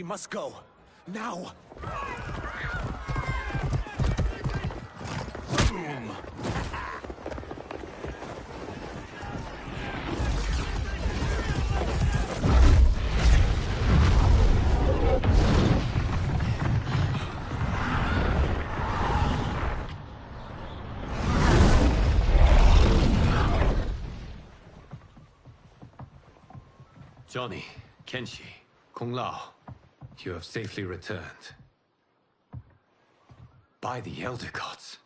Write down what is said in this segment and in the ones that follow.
We must go. Now! Boom! Johnny, Kenshi, Kung Lao, you have safely returned. By the Elder Gods.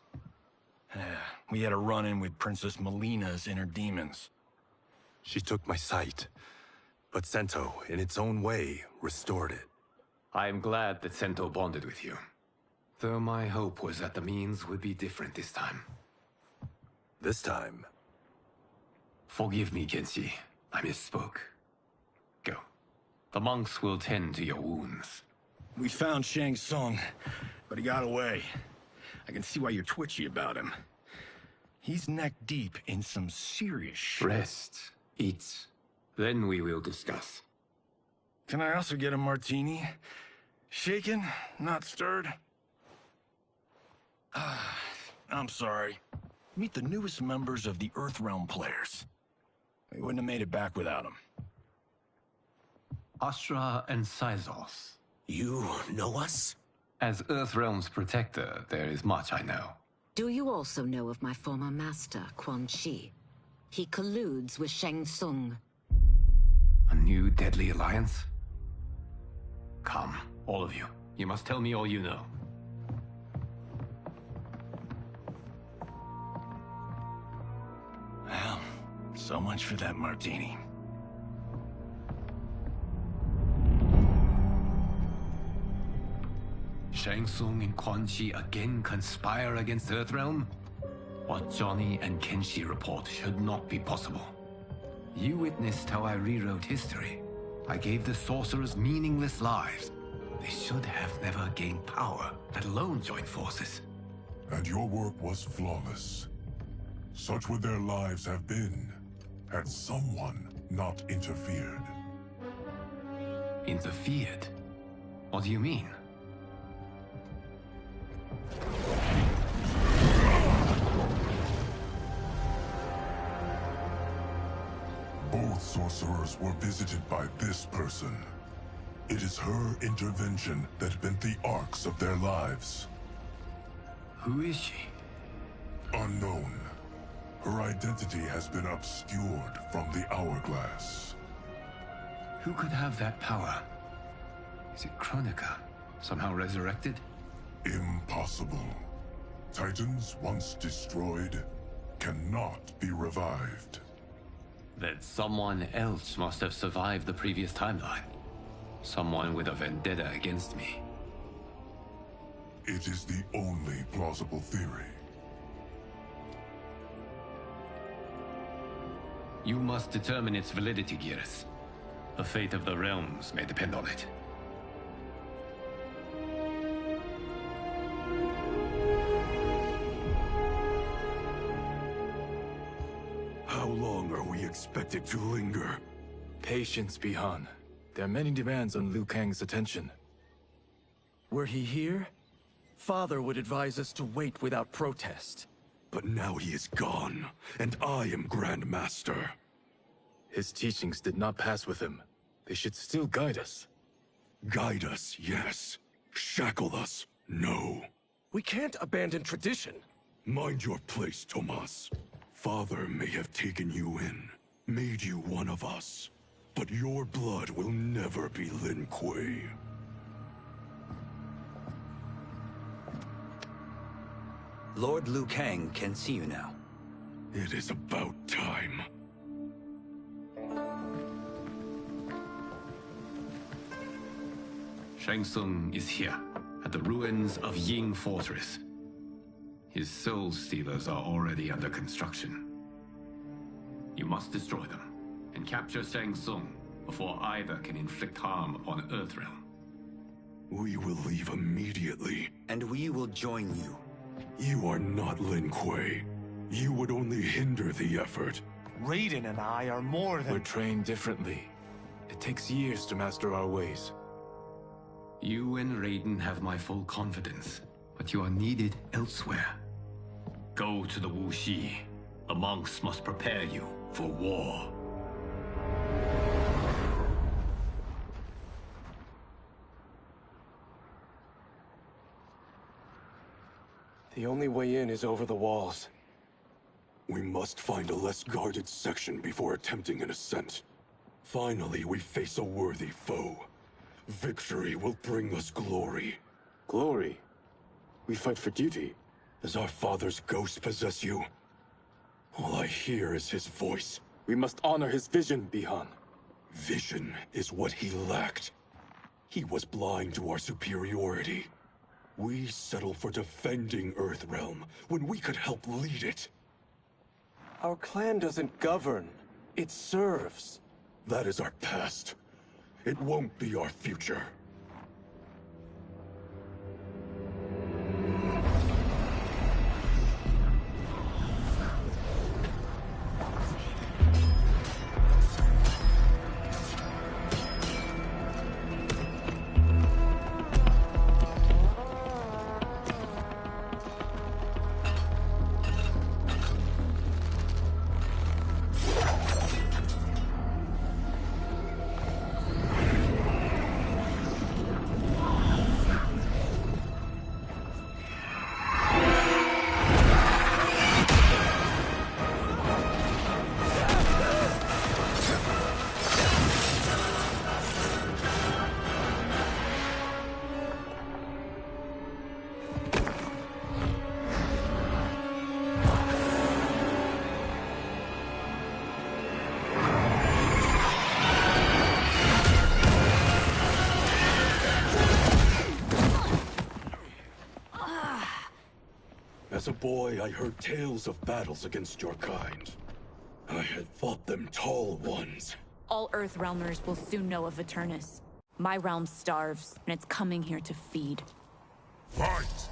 We had a run-in with Princess Melina's inner demons. She took my sight, but Sento, in its own way, restored it. I am glad that Sento bonded with you. Though my hope was that the means would be different this time. This time? Forgive me, Kenshi. I misspoke. Go. The monks will tend to your wounds. We found Shang Tsung, but he got away. I can see why you're twitchy about him. He's neck-deep in some serious shit. Rest. Eat. Then we will discuss. Can I also get a martini? Shaken, not stirred? I'm sorry. Meet the newest members of the Earthrealm players. We wouldn't have made it back without them. Astra and Syzoth. You know us? As Earthrealm's protector, there is much I know. Do you also know of my former master, Quan Chi? He colludes with Shang Tsung. A new deadly alliance? Come, all of you. You must tell me all you know. Well, so much for that martini. Shang Tsung and Quan Chi again conspire against Earthrealm? What Johnny and Kenshi report should not be possible. You witnessed how I rewrote history. I gave the sorcerers meaningless lives. They should have never gained power, let alone join forces. And your work was flawless. Such would their lives have been, had someone not interfered. Interfered? What do you mean? Both sorcerers were visited by this person. It is her intervention that bent the arcs of their lives. Who is she? Unknown. Her identity has been obscured from the hourglass. Who could have that power? Is it Kronika? Somehow resurrected? Impossible. Titans once destroyed cannot be revived. Then someone else must have survived the previous timeline. Someone with a vendetta against me. It is the only plausible theory. You must determine its validity, Geras. The fate of the realms may depend on it. How long are we expected to linger? Patience, Bihan. There are many demands on Liu Kang's attention. Were he here, Father would advise us to wait without protest. But now he is gone, and I am Grand Master. His teachings did not pass with him. They should still guide us. Guide us, yes. Shackle us, no. We can't abandon tradition. Mind your place, Tomas. Father may have taken you in, made you one of us. But your blood will never be Lin Kuei. Lord Liu Kang can see you now. It is about time. Shang Tsung is here, at the ruins of Ying Fortress. His soul stealers are already under construction. You must destroy them, and capture Shang Tsung before either can inflict harm upon Earthrealm. We will leave immediately. And we will join you. You are not Lin Kuei. You would only hinder the effort. Raiden and I are more than... We're trained differently. It takes years to master our ways. You and Raiden have my full confidence, but you are needed elsewhere. Go to the Wuxi. The monks must prepare you for war. The only way in is over the walls. We must find a less guarded section before attempting an ascent. Finally, we face a worthy foe. Victory will bring us glory. Glory? We fight for duty. Does our father's ghost possess you? All I hear is his voice. We must honor his vision, Bihan. Vision is what he lacked. He was blind to our superiority. We settle for defending Earthrealm when we could help lead it. Our clan doesn't govern. It serves. That is our past. It won't be our future. As a boy, I heard tales of battles against your kind. I had thought them tall ones. All Earthrealmers will soon know of Eternus. My realm starves, and it's coming here to feed. Fight!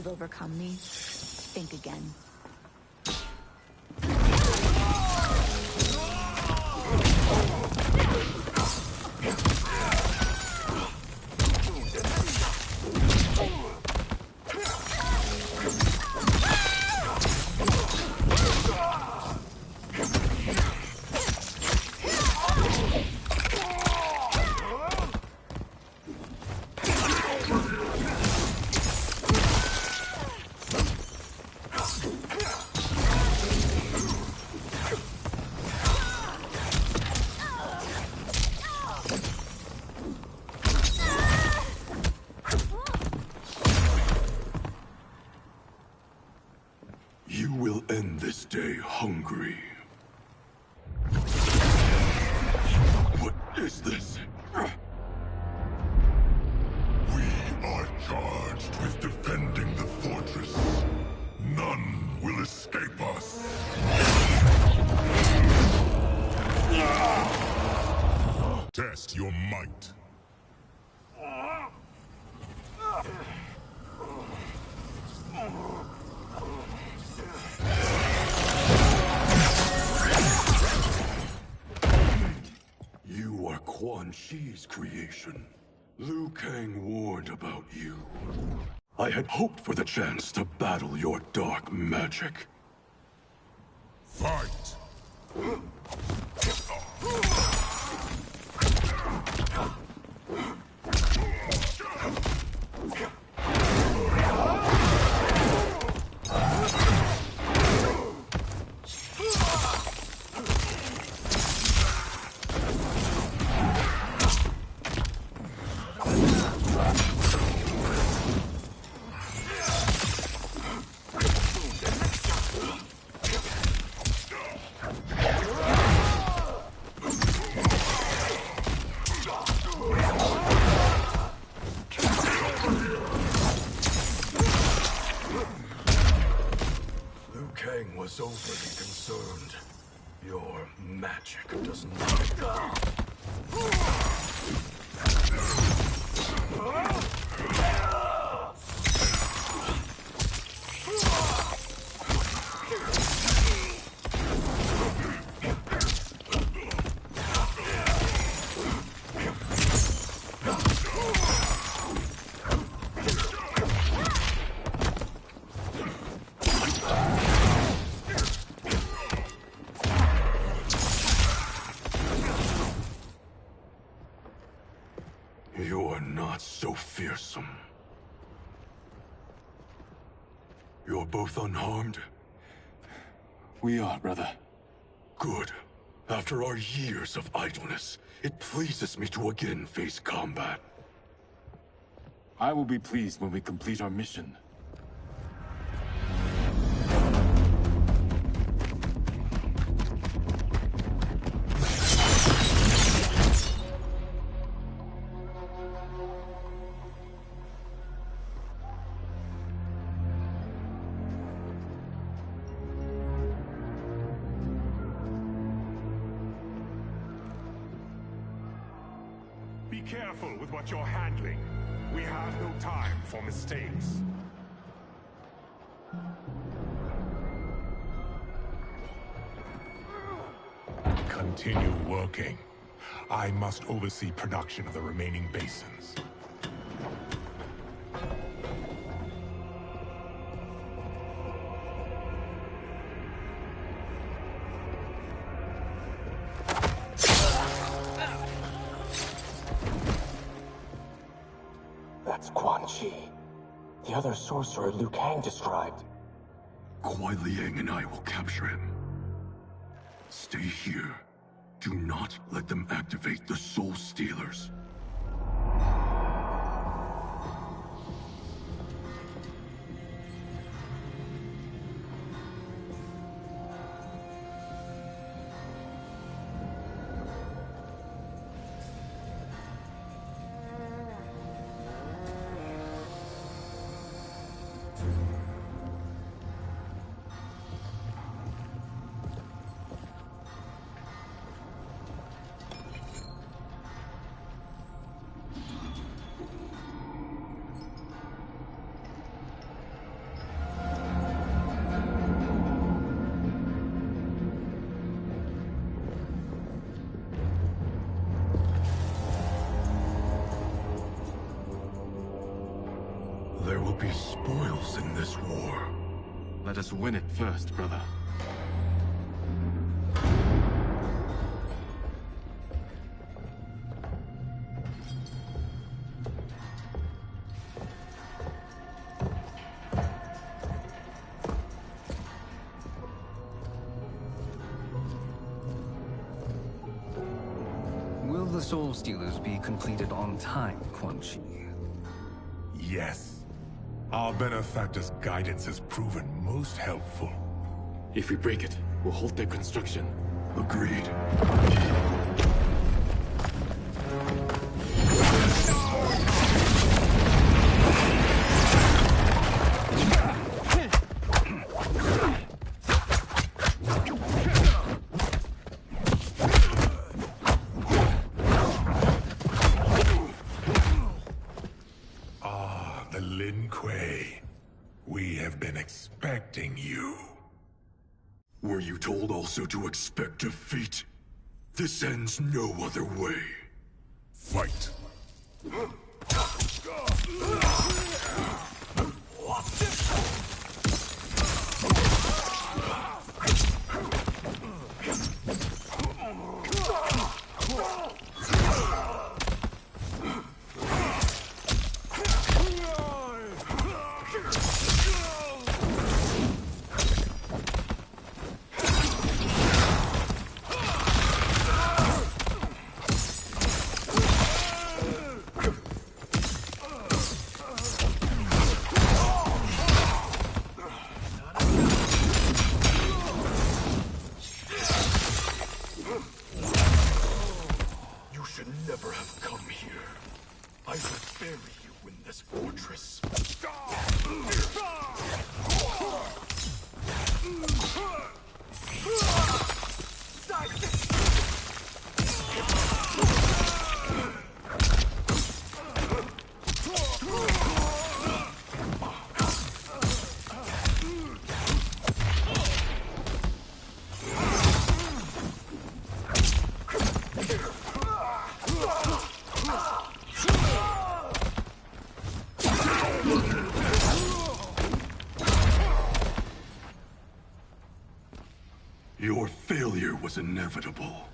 Overcome me, think again. You will end this day hungry. What is this? We are charged with defending the fortress. None will escape us. Test your might. You are Quan Chi's creation. Liu Kang warned about you. I had hoped for the chance to battle your dark magic. Fight! Kang was overly concerned. Your magic does not... You're not so fearsome. You're both unharmed? We are, brother. Good. After our years of idleness, it pleases me to again face combat. I will be pleased when we complete our mission. Be careful with what you're handling. We have no time for mistakes. Continue working. I must oversee production of the remaining basins. That's Quan Chi. The other sorcerer Liu Kang described. Kuai Liang and I will capture him. Stay here. Do not let them activate the Soul Stealers. There will be spoils in this war. Let us win it first, brother. Will the Soul Stealers be completed on time, Quan Chi? Yes. Our benefactor's guidance has proven most helpful. If we break it, we'll halt their construction. Agreed. We have been expecting you. Were you told also to expect defeat? This ends no other way. Fight. Your failure was inevitable.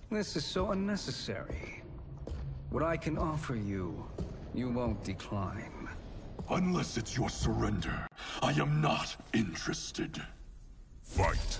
This is so unnecessary. What I can offer you, you won't decline. Unless it's your surrender, I am not interested. Fight.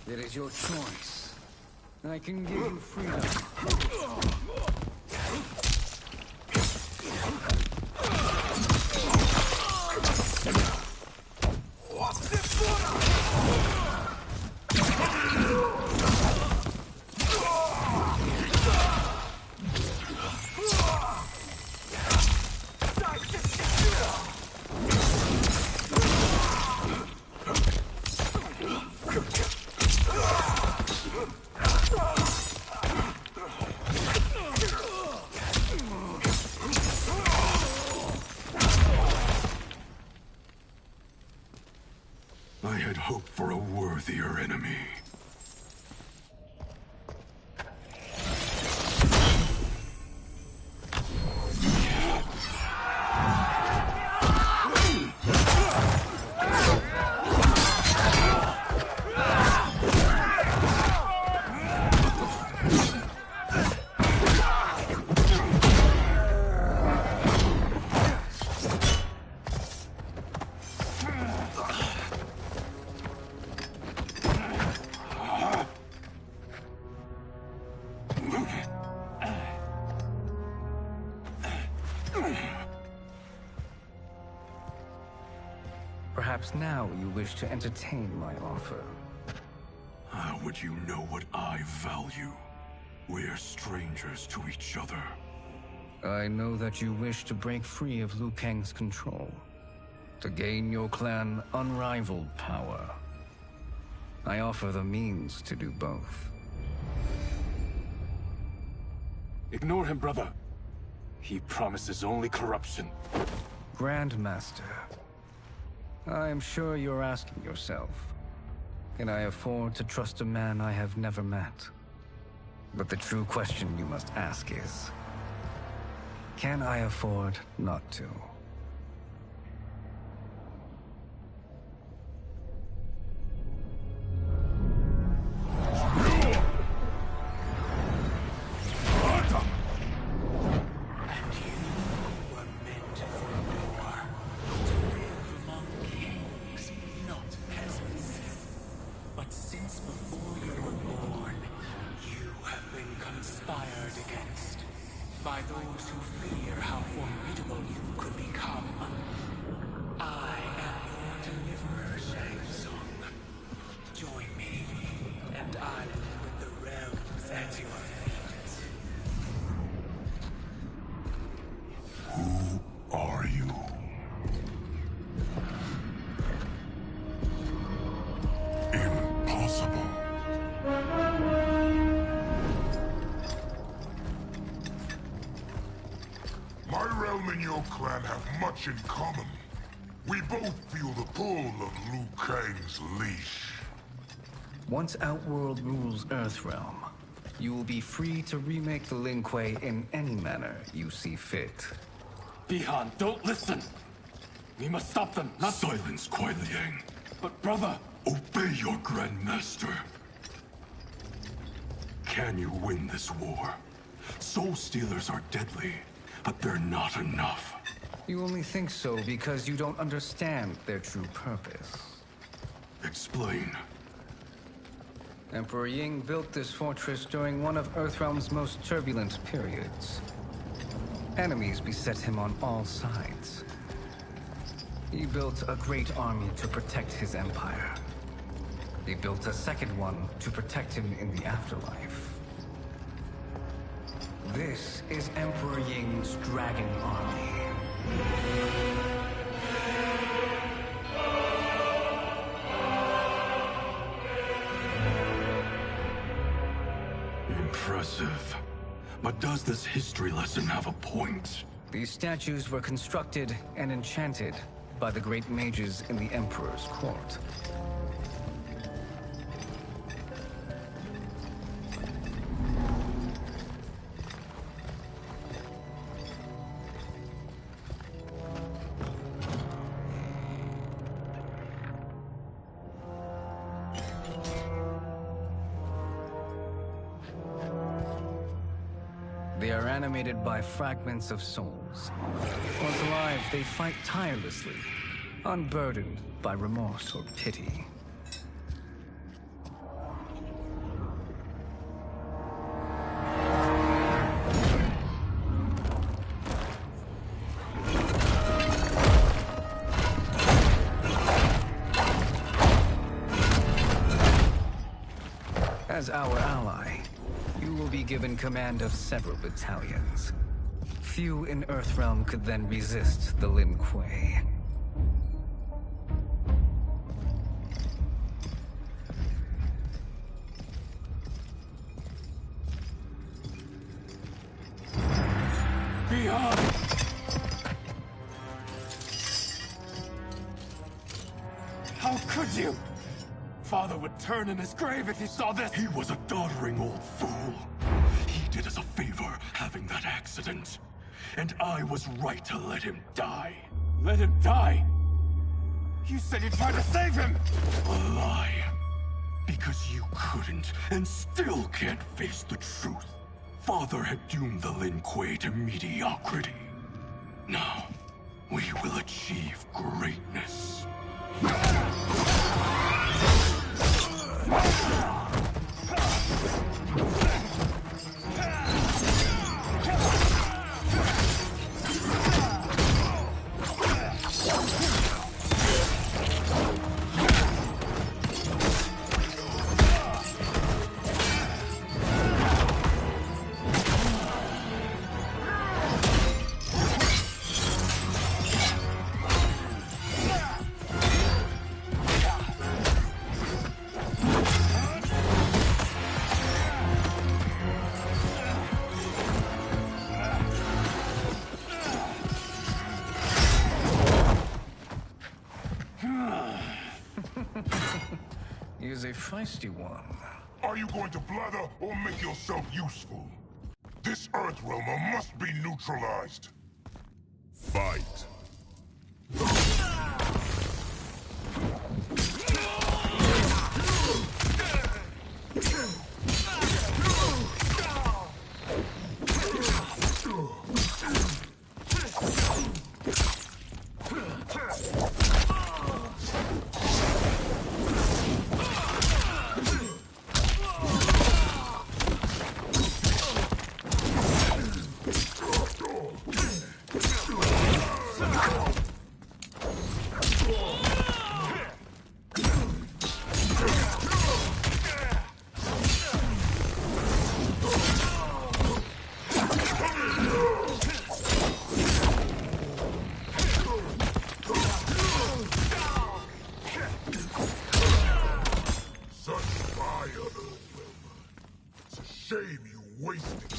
It is your choice. I can give you freedom. I had hoped for a worthier enemy. Perhaps now you wish to entertain my offer. How would you know what I value? We're strangers to each other. I know that you wish to break free of Liu Kang's control, to gain your clan unrivaled power. I offer the means to do both. Ignore him, brother. He promises only corruption. Grandmaster, I am sure you're asking yourself, can I afford to trust a man I have never met? But the true question you must ask is, can I afford not to? By those who fear how formidable you could become. I am your deliverer, Shang Tsung. Join me, and I will put the realms at your feet. Who are you? Impossible. My realm and your clan have much in common. We both feel the pull of Liu Kang's leash. Once Outworld rules Earthrealm, you will be free to remake the Lin Kuei in any manner you see fit. Bihan, don't listen! We must stop them, not— Silence, Kuai Liang. But brother— Obey your Grandmaster. Can you win this war? Soul Stealers are deadly, but they're not enough. You only think so because you don't understand their true purpose. Explain. Emperor Ying built this fortress during one of Earthrealm's most turbulent periods. Enemies beset him on all sides. He built a great army to protect his empire. He built a second one to protect him in the afterlife. This is Emperor Ying's Dragon Army. Impressive. But does this history lesson have a point? These statues were constructed and enchanted by the great mages in the Emperor's court. They are animated by fragments of souls. Once alive, they fight tirelessly, unburdened by remorse or pity. As our ally, you will be given command of several battalions. Few in Earthrealm could then resist the Lin Kuei. Behind! How could you? Father would turn in his grave if he saw this! He was a doddering old fool. He did us a favor having that accident. And I was right to let him die. Let him die? You said you tried to save him! A lie. Because you couldn't, and still can't face the truth. Father had doomed the Lin Kuei to mediocrity. Now, we will achieve greatness. He is a feisty one. Are you going to blather or make yourself useful? This Earthrealmer must be neutralized. Fight. Shame you wasted.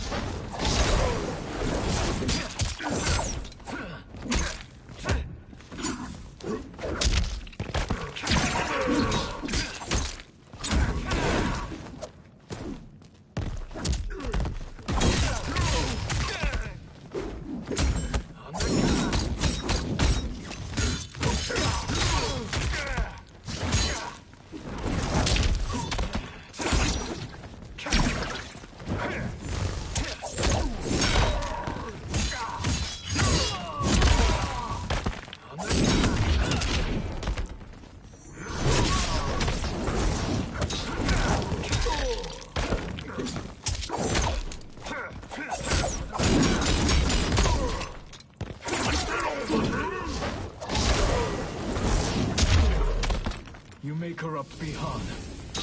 may corrupt Bihan,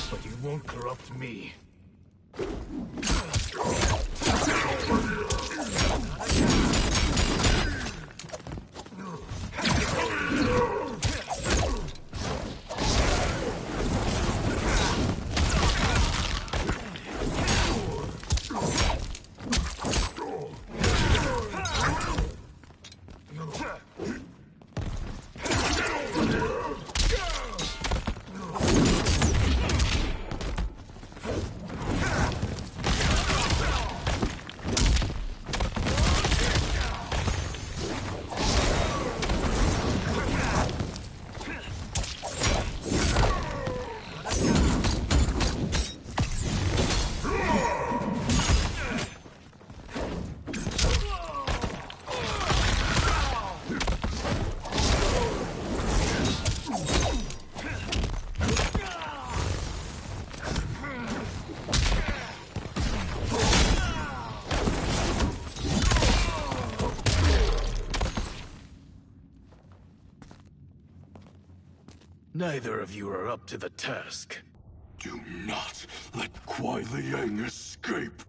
but you won't corrupt me. Neither of you are up to the task. Do not let Kuai Liang escape!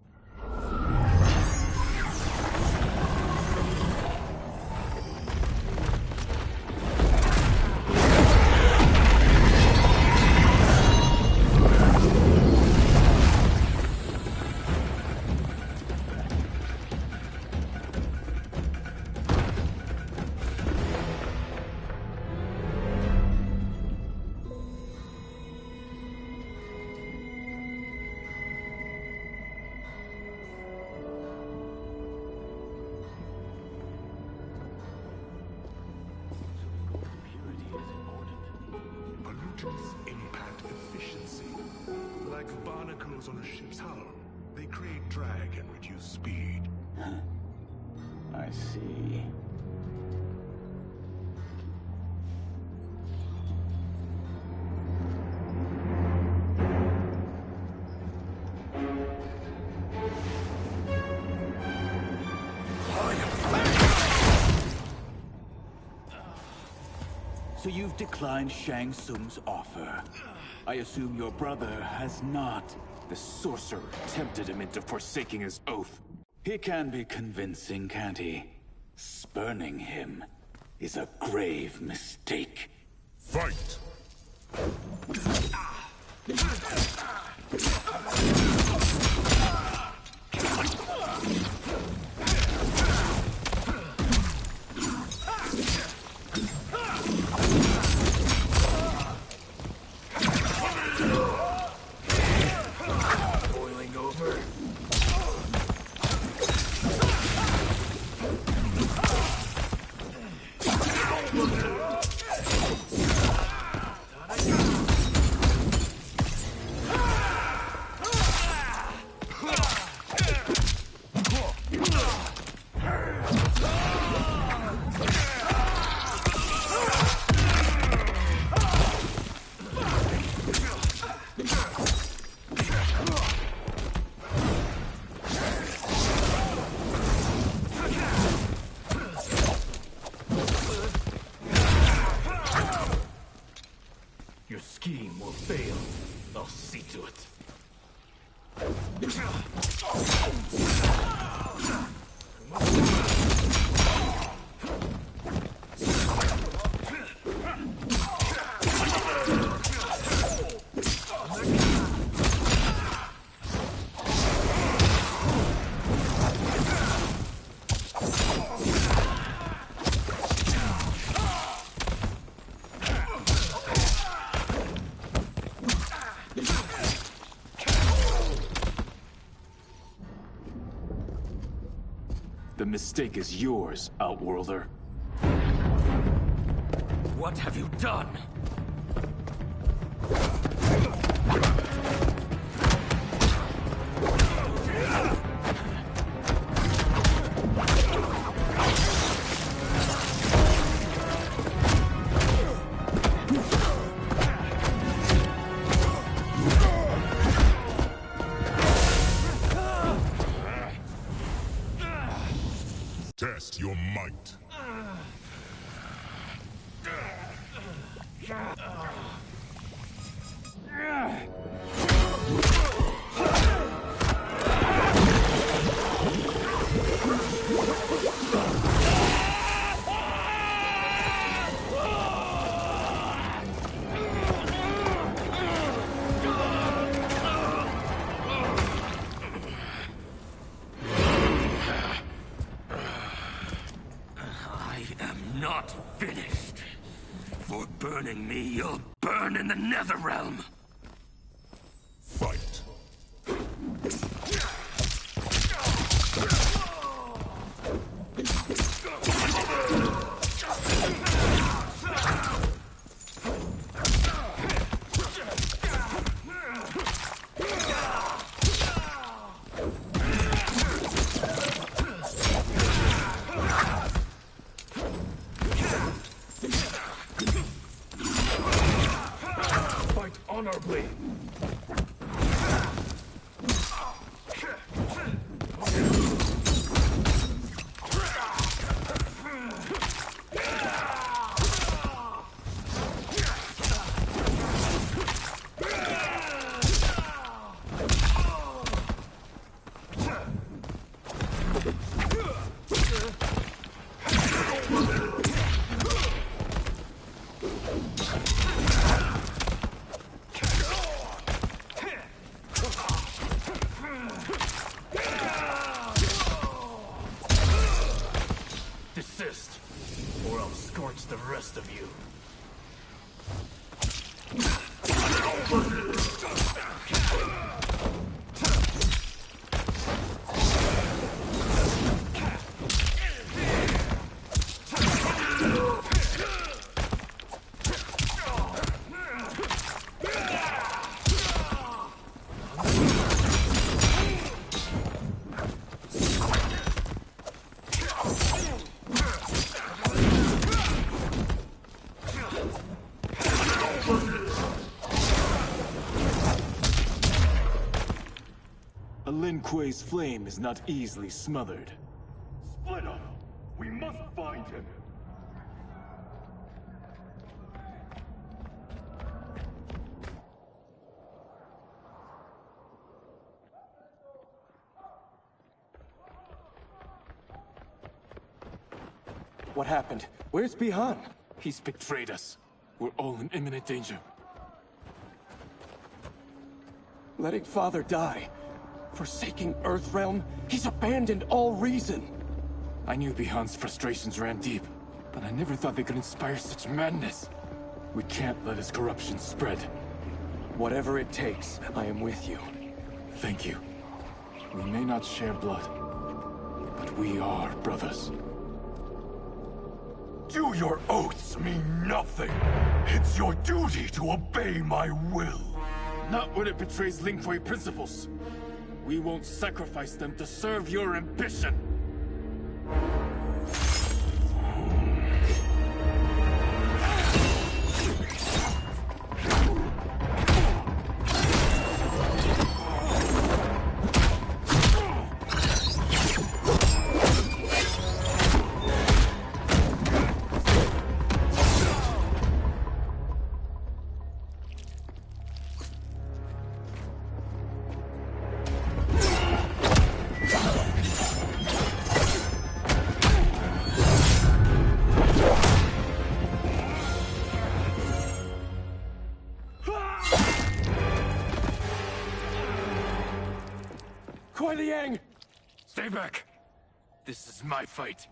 Pollutants impact efficiency. Like barnacles on a ship's hull, they create drag and reduce speed. I see. So you've declined Shang Tsung's offer. I assume your brother has not. The sorcerer tempted him into forsaking his oath. He can be convincing, can't he? Spurning him is a grave mistake. Fight! Boiling over. Your scheme will fail. I'll see to it. The mistake is yours, Outworlder. What have you done? Test your might. Burning me, you'll burn in the Netherrealm! Fight. Fight honorably! Desist, or I'll scorch the rest of you. A Lin Kuei's flame is not easily smothered. Split up! We must find him! What happened? Where's Bihan? He's betrayed us. We're all in imminent danger. Letting Father die. Forsaking Earthrealm, he's abandoned all reason. I knew Bihan's frustrations ran deep, but I never thought they could inspire such madness. We can't let his corruption spread. Whatever it takes, I am with you. Thank you. We may not share blood, but we are brothers. Do your oaths mean nothing? It's your duty to obey my will. Not when it betrays Lin Kuei principles. We won't sacrifice them to serve your ambition. Kuei Liang! Stay back. This is my fight.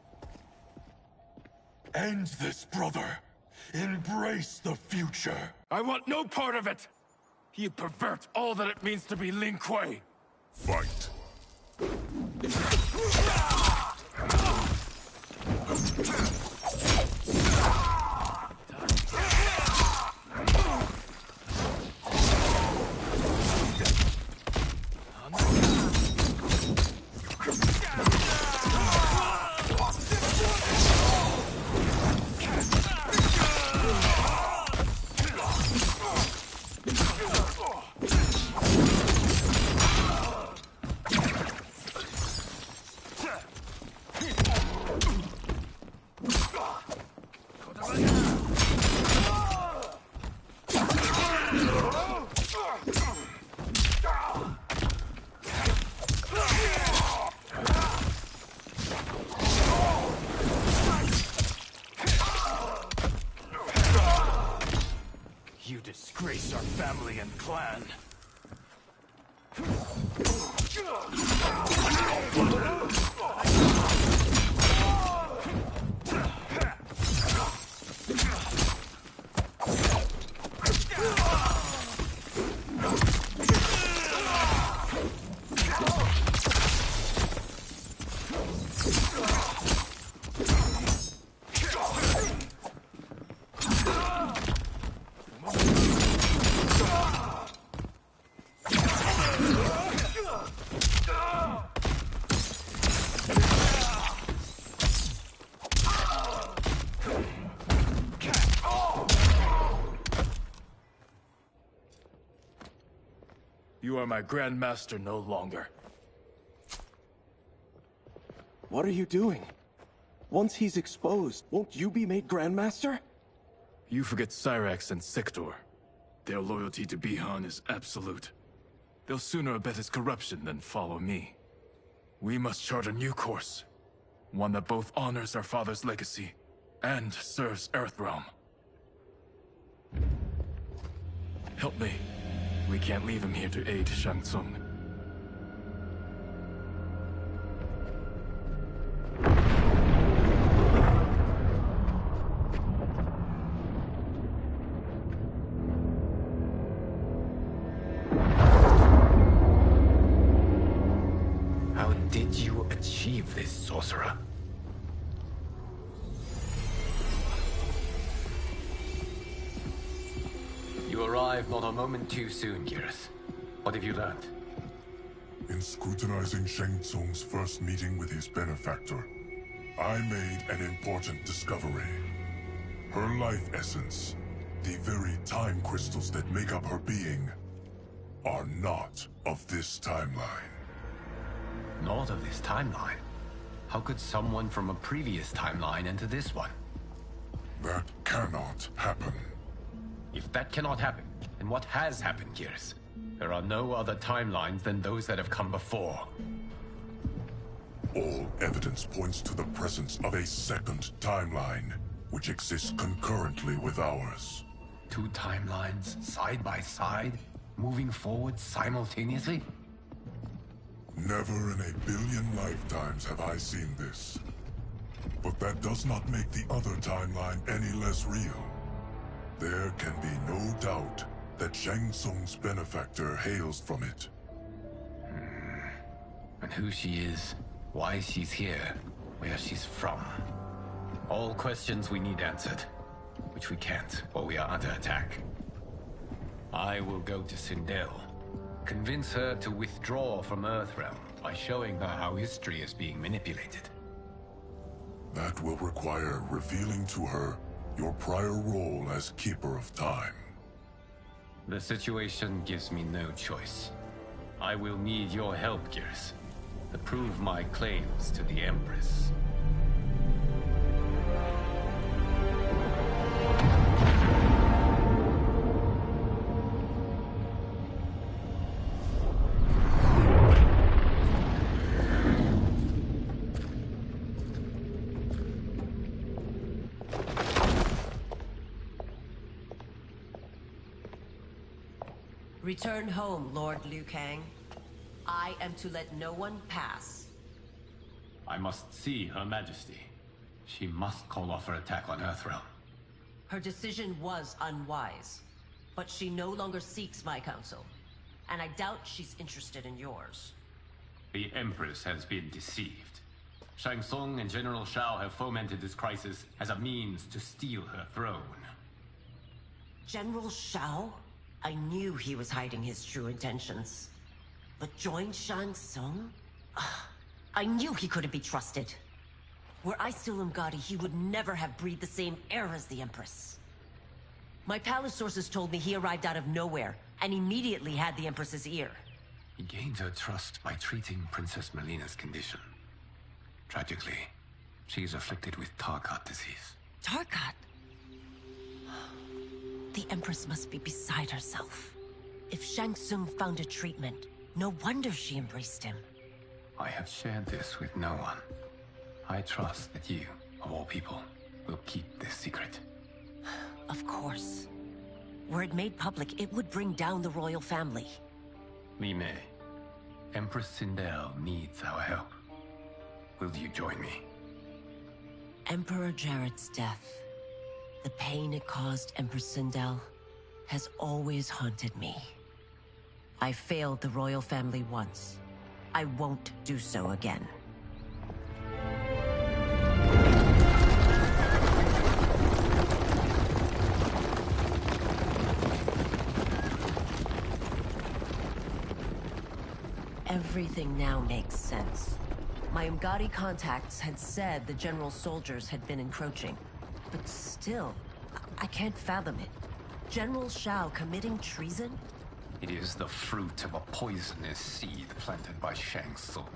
End this, brother. Embrace the future. I want no part of it! You pervert all that it means to be Lin Kuei! Fight. You disgrace our family and clan. You are my Grand Master no longer. What are you doing? Once he's exposed, won't you be made Grandmaster? You forget Cyrax and Sector. Their loyalty to Bihan is absolute. They'll sooner abet his corruption than follow me. We must chart a new course. One that both honors our father's legacy and serves Earthrealm. Help me. We can't leave him here to aid Shang Tsung. How did you achieve this, sorcerer? You arrived not a moment too soon, Geras. What have you learned? In scrutinizing Shang Tsung's first meeting with his benefactor, I made an important discovery. Her life essence, the very time crystals that make up her being, are not of this timeline. Not of this timeline? How could someone from a previous timeline enter this one? That cannot happen. If that cannot happen, then what has happened, Geras? There are no other timelines than those that have come before. All evidence points to the presence of a second timeline, which exists concurrently with ours. Two timelines, side by side, moving forward simultaneously? Never in a billion lifetimes have I seen this. But that does not make the other timeline any less real. There can be no doubt that Shang Tsung's benefactor hails from it. And who she is, why she's here, where she's from. All questions we need answered, which we can't while we are under attack. I will go to Sindel, convince her to withdraw from Earthrealm by showing her how history is being manipulated. That will require revealing to her your prior role as Keeper of Time. The situation gives me no choice. I will need your help, Geras, to prove my claims to the Empress. Return home, Lord Liu Kang. I am to let no one pass. I must see Her Majesty. She must call off her attack on Earthrealm. Her decision was unwise, but she no longer seeks my counsel, and I doubt she's interested in yours. The Empress has been deceived. Shang Tsung and General Shao have fomented this crisis as a means to steal her throne. General Shao? I knew he was hiding his true intentions. But join Shang Tsung? I knew he couldn't be trusted. Were I still Umgadi, he would never have breathed the same air as the Empress. My palace sources told me he arrived out of nowhere, and immediately had the Empress's ear. He gained her trust by treating Princess Melina's condition. Tragically, she is afflicted with Tarkat disease. Tarkat? The Empress must be beside herself. If Shang Tsung found a treatment, no wonder she embraced him. I have shared this with no one. I trust that you, of all people, will keep this secret. Of course. Were it made public, it would bring down the royal family. Li Mei, Empress Sindel needs our help. Will you join me? Emperor Jarrett's death, the pain it caused Empress Sindel, has always haunted me. I failed the royal family once. I won't do so again. Everything now makes sense. My Umgadi contacts had said the general soldiers had been encroaching. But still, I can't fathom it. General Shao committing treason? It is the fruit of a poisonous seed planted by Shang Tsung.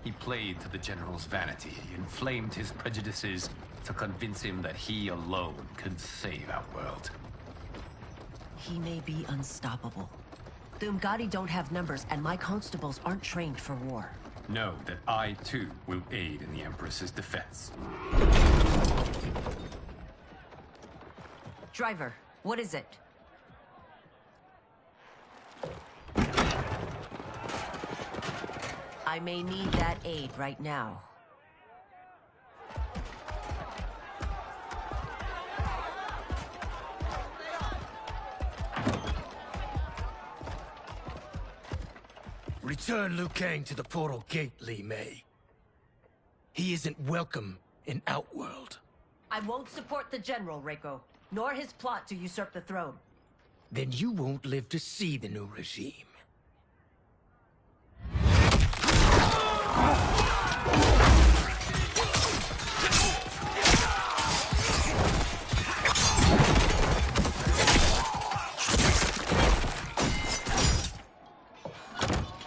He played to the General's vanity, inflamed his prejudices to convince him that he alone could save our world. He may be unstoppable. The Umgadi don't have numbers, and my constables aren't trained for war. Know that I, too, will aid in the Empress's defense. Driver, what is it? I may need that aid right now. Return Liu Kang to the portal gate, Li Mei. He isn't welcome in Outworld. I won't support the General, Reiko, nor his plot to usurp the throne. Then you won't live to see the new regime.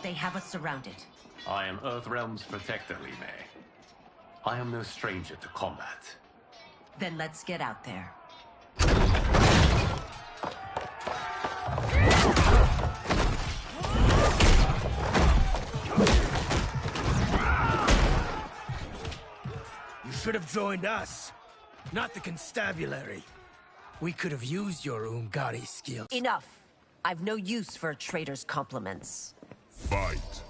They have us surrounded. I am Earthrealm's protector, Li Mei. I am no stranger to combat. Then let's get out there. You should have joined us, not the constabulary. We could have used your Umgadi skills. Enough. I've no use for a traitor's compliments. Fight.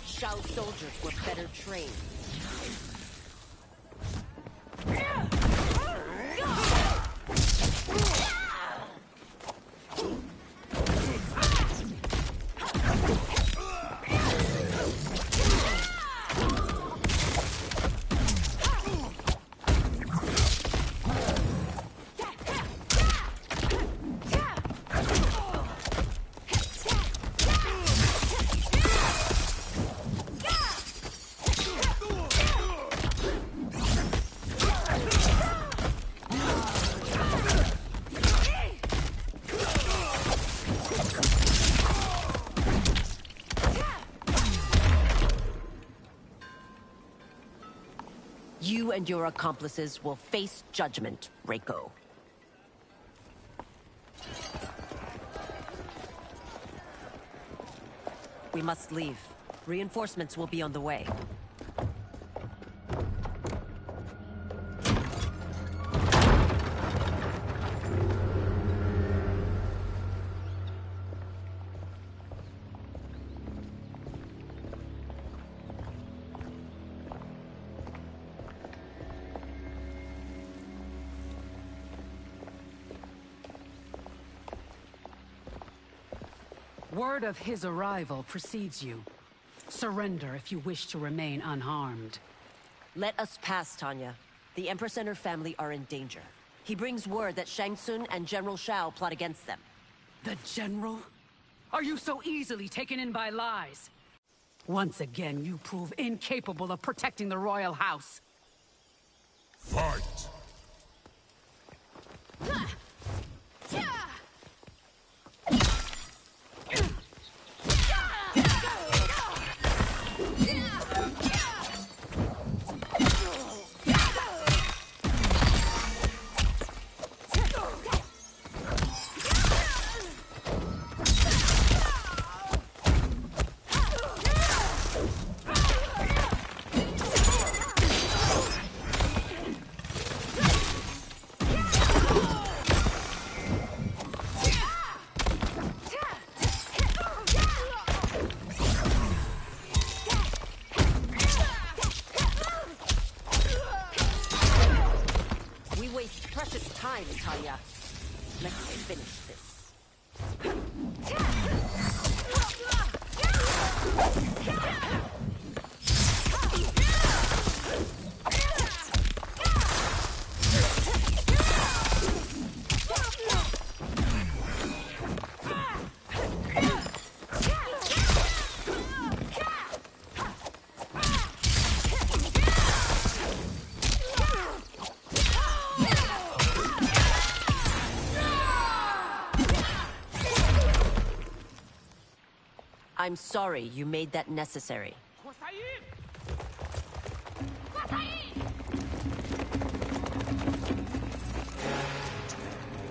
Shao soldiers were better trained. You and your accomplices will face judgment, Reiko. We must leave. Reinforcements will be on the way. Word of his arrival precedes you. Surrender if you wish to remain unharmed. Let us pass, Tanya. The Empress and her family are in danger. He brings word that Shang Tsung and General Shao plot against them. The General? Are you so easily taken in by lies? Once again, you prove incapable of protecting the royal house. Fight! I'm sorry you made that necessary.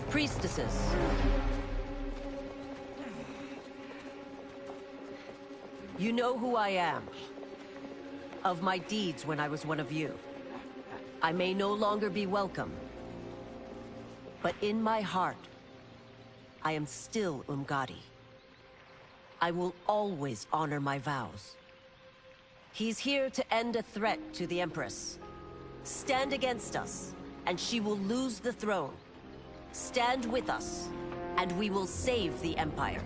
Priestesses. You know who I am. Of my deeds when I was one of you. I may no longer be welcome. But in my heart, I am still Umgadi. I will always honor my vows. He's here to end a threat to the Empress. Stand against us, and she will lose the throne. Stand with us, and we will save the Empire.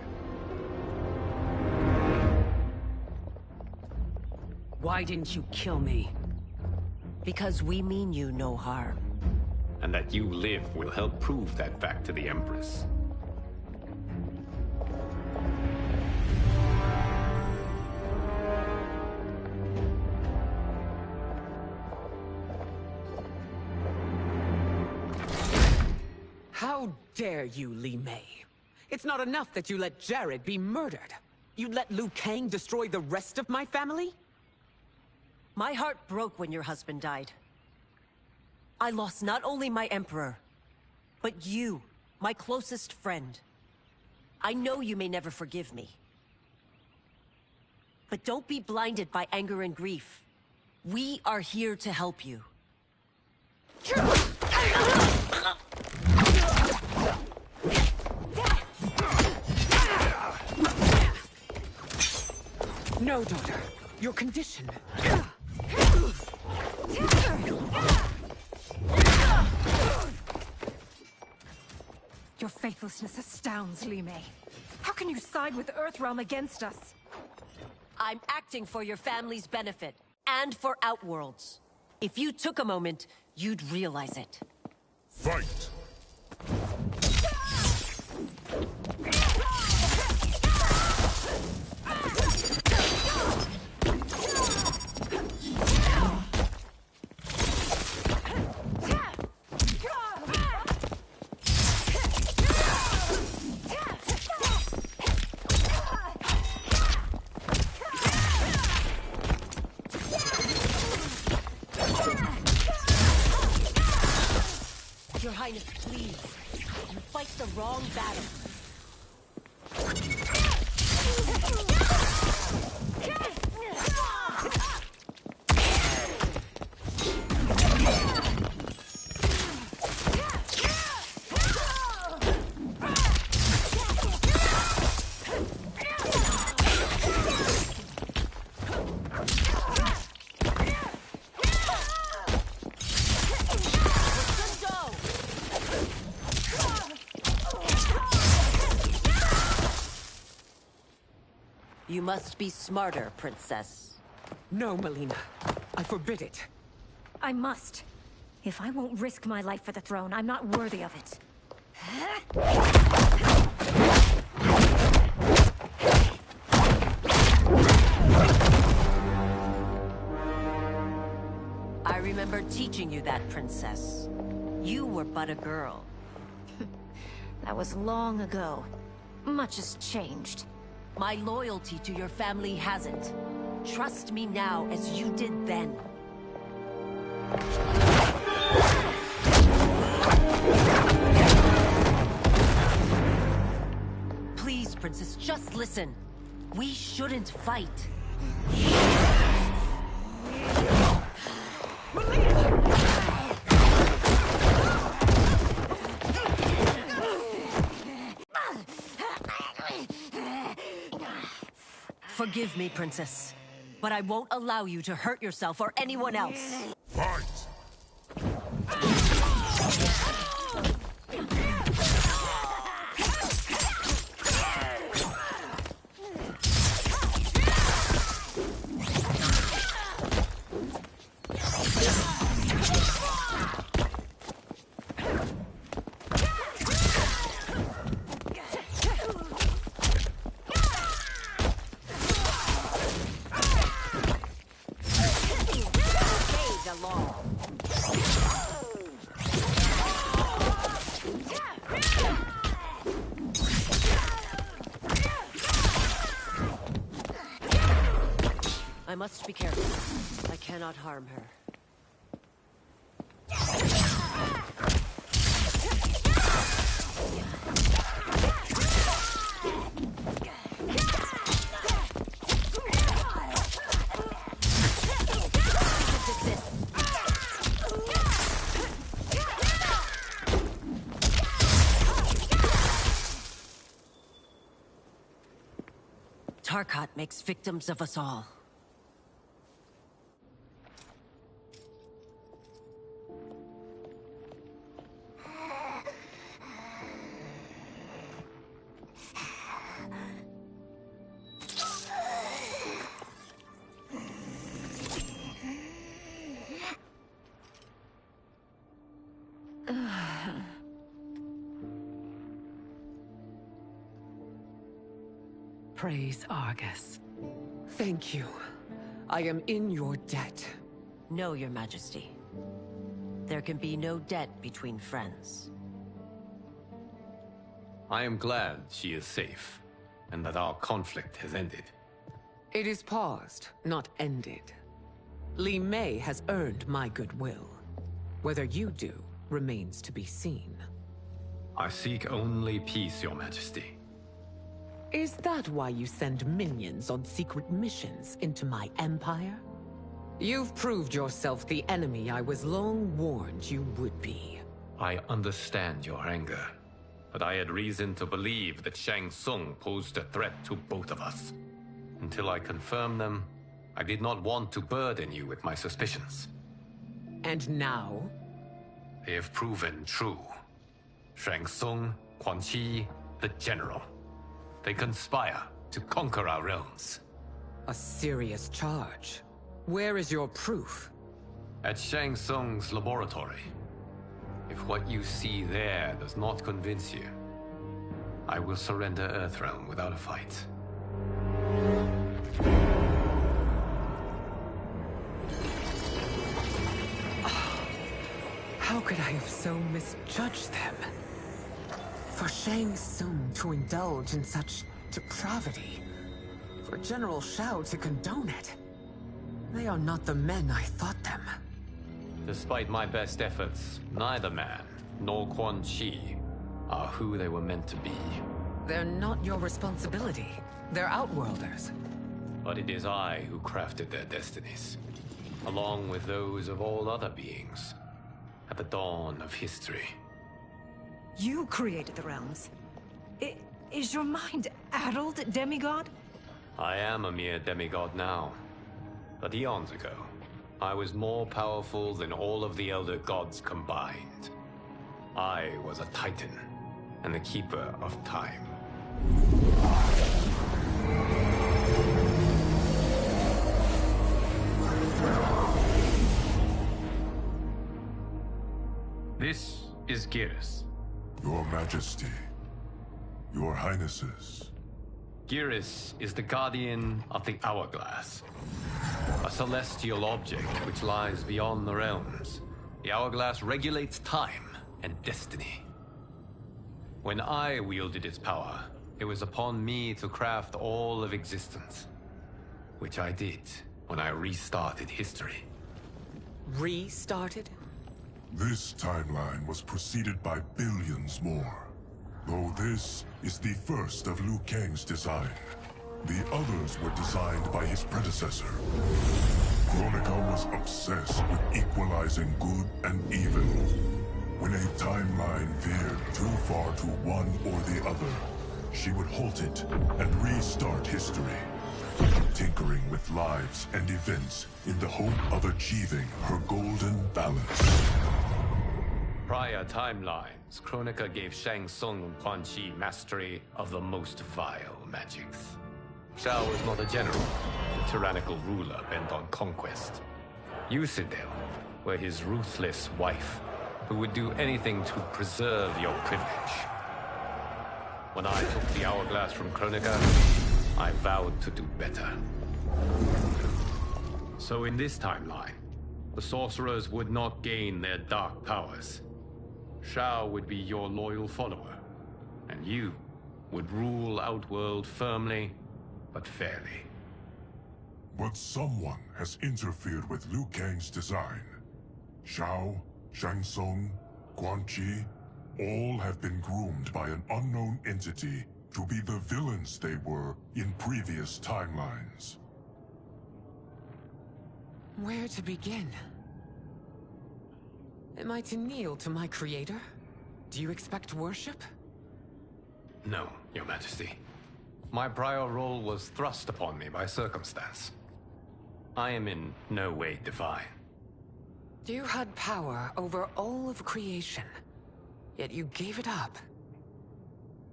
Why didn't you kill me? Because we mean you no harm. And that you live will help prove that fact to the Empress. How dare you, Li Mei? It's not enough that you let Jared be murdered. You let Liu Kang destroy the rest of my family? My heart broke when your husband died. I lost not only my Emperor, but you, my closest friend. I know you may never forgive me. But don't be blinded by anger and grief. We are here to help you. No, daughter. Your condition. Your faithlessness astounds, Li Mei. How can you side with Earthrealm against us? I'm acting for your family's benefit, and for Outworld's. If you took a moment, you'd realize it. Fight! Your Highness, please. You fight the wrong battle. You must be smarter, Princess. No, Melina. I forbid it. I must. If I won't risk my life for the throne, I'm not worthy of it. I remember teaching you that, Princess. You were but a girl. That was long ago. Much has changed. My loyalty to your family hasn't. Trust me now as you did then. Please, Princess, just listen. We shouldn't fight. Forgive me, Princess, but I won't allow you to hurt yourself or anyone else. Fight! I must be careful. I cannot harm her. Tarkat makes victims of us all. Praise Argus. Thank you. I am in your debt. No, Your Majesty. There can be no debt between friends. I am glad she is safe, and that our conflict has ended. It is paused, not ended. Li Mei has earned my goodwill. Whether you do remains to be seen. I seek only peace, Your Majesty. Is that why you send minions on secret missions into my empire? You've proved yourself the enemy I was long warned you would be. I understand your anger, but I had reason to believe that Shang Tsung posed a threat to both of us. Until I confirmed them, I did not want to burden you with my suspicions. And now? They have proven true. Shang Tsung, Quan Chi, the General. They conspire to conquer our realms. A serious charge. Where is your proof? At Shang Tsung's laboratory. If what you see there does not convince you, I will surrender Earthrealm without a fight. How could I have so misjudged them? For Shang Tsung to indulge in such depravity, for General Shao to condone it, they are not the men I thought them. Despite my best efforts, neither man nor Quan Chi are who they were meant to be. They're not your responsibility. They're Outworlders. But it is I who crafted their destinies, along with those of all other beings, at the dawn of history. You created the realms. Is your mind addled, demigod? I am a mere demigod now. But eons ago, I was more powerful than all of the Elder Gods combined. I was a Titan, and the Keeper of Time. This is Geras. Your Majesty. Your Highnesses. Geras is the guardian of the Hourglass. A celestial object which lies beyond the realms. The Hourglass regulates time and destiny. When I wielded its power, it was upon me to craft all of existence. Which I did when I restarted history. Restarted? This timeline was preceded by billions more. Though this is the first of Liu Kang's design. The others were designed by his predecessor. Kronika was obsessed with equalizing good and evil. When a timeline veered too far to one or the other, she would halt it and restart history, tinkering with lives and events in the hope of achieving her golden balance. Prior timelines, Kronika gave Shang Tsung and Quan Chi mastery of the most vile magics. Shao was not a general, a tyrannical ruler bent on conquest. You, Citadel, were his ruthless wife, who would do anything to preserve your privilege. When I took the Hourglass from Kronika, I vowed to do better. So in this timeline, the sorcerers would not gain their dark powers. Shao would be your loyal follower, and you would rule Outworld firmly, but fairly. But someone has interfered with Liu Kang's design. Shao, Shang Tsung, Quan Chi, all have been groomed by an unknown entity to be the villains they were in previous timelines. Where to begin? Am I to kneel to my creator? Do you expect worship? No, Your Majesty. My prior role was thrust upon me by circumstance. I am in no way divine. You had power over all of creation, yet you gave it up.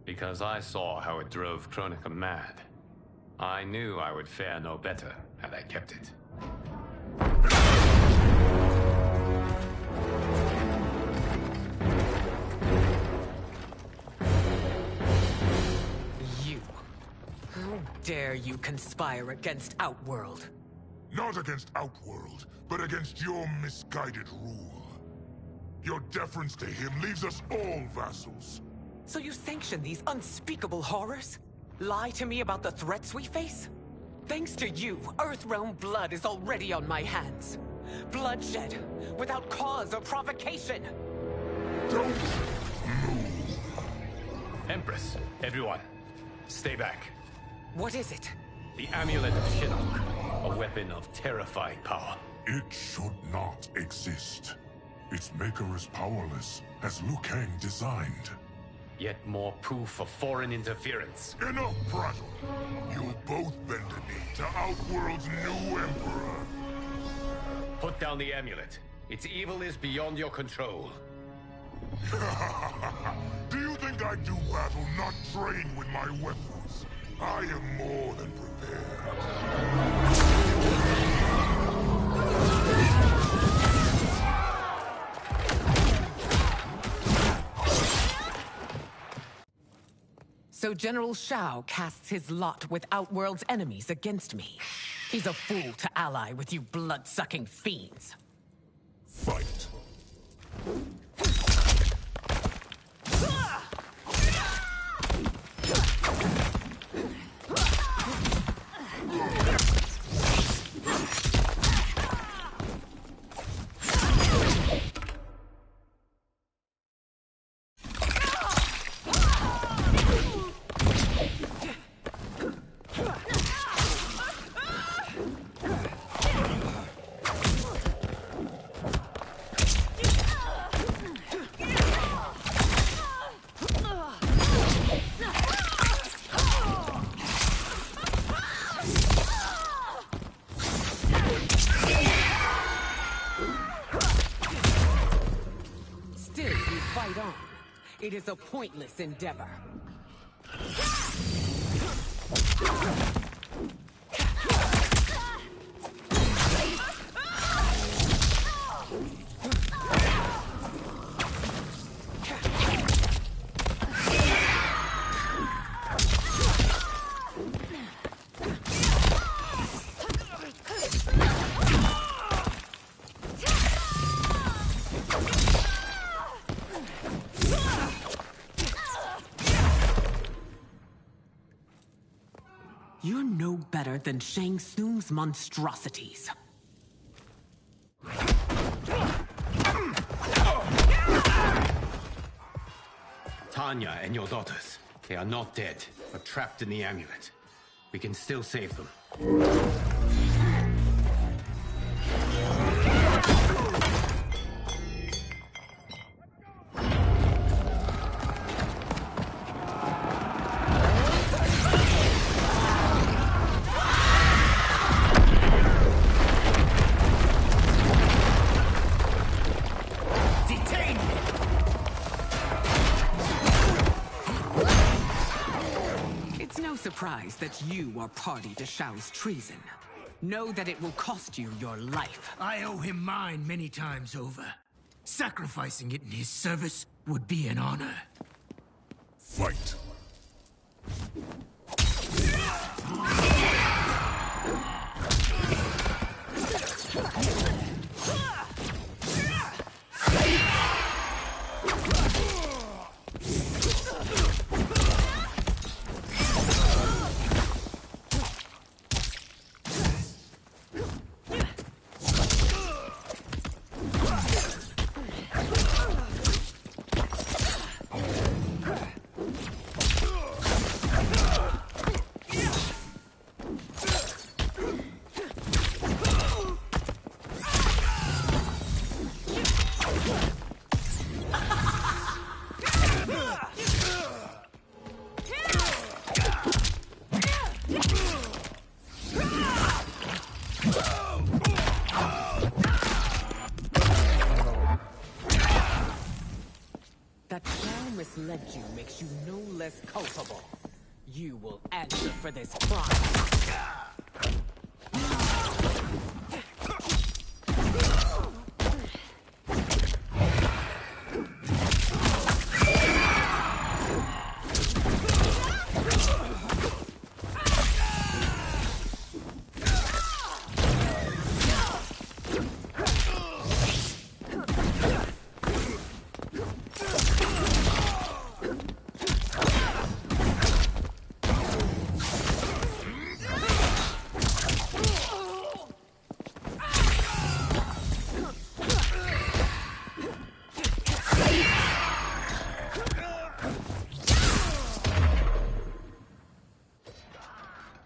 Because I saw how it drove Kronika mad. I knew I would fare no better had I kept it. You. How dare you conspire against Outworld? Not against Outworld, but against your misguided rule. Your deference to him leaves us all vassals. So you sanction these unspeakable horrors? Lie to me about the threats we face? Thanks to you, Earthrealm blood is already on my hands. Bloodshed, without cause or provocation. Don't move. Empress, everyone, stay back. What is it? The Amulet of Shinnok, a weapon of terrifying power. It should not exist. Its maker is powerless, as Liu Kang designed. Yet more proof of foreign interference. Enough prattle! You'll both bend a knee to Outworld's new emperor. Put down the amulet. Its evil is beyond your control. Do you think I do battle not trained with my weapons? I am more than prepared. So General Shao casts his lot with Outworld's enemies against me. He's a fool to ally with you blood-sucking fiends. Fight. It is a pointless endeavor. You're no better than Shang Tsung's monstrosities. Tanya and your daughters, they are not dead, but trapped in the amulet. We can still save them. Surprised that you are party to Shao's treason. Know that it will cost you your life. I owe him mine many times over. Sacrificing it in his service would be an honor. Fight. makes you no less culpable. You will answer for this crime.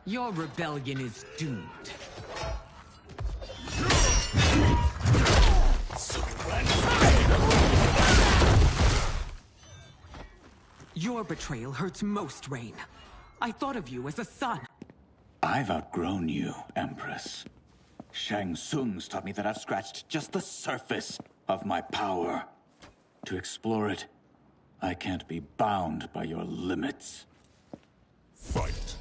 Your rebellion is doomed. Your betrayal hurts most, Rain. I thought of you as a son. I've outgrown you, Empress. Shang Tsung's taught me that I've scratched just the surface of my power. To explore it, I can't be bound by your limits. Fight.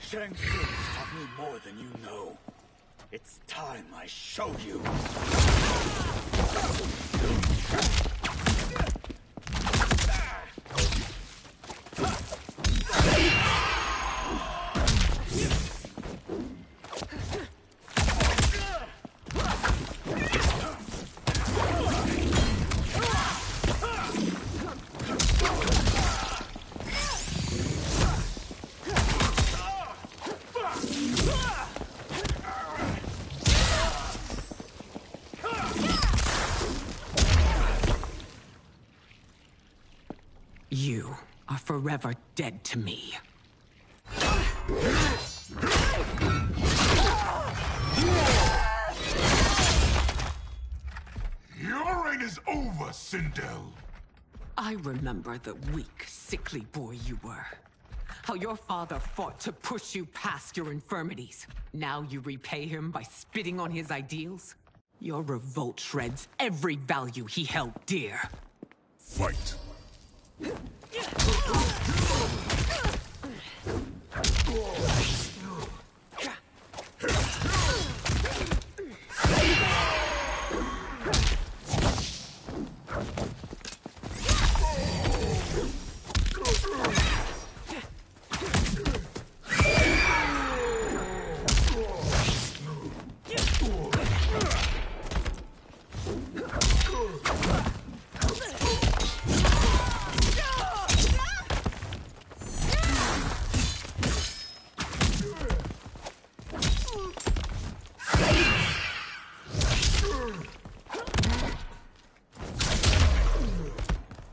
Shang Tsung's taught me more than you know. It's time I show you. You are forever dead to me. Your reign is over, Sindel. I remember the weak, sickly boy you were. How your father fought to push you past your infirmities. Now you repay him by spitting on his ideals? Your revolt shreds every value he held dear. Fight.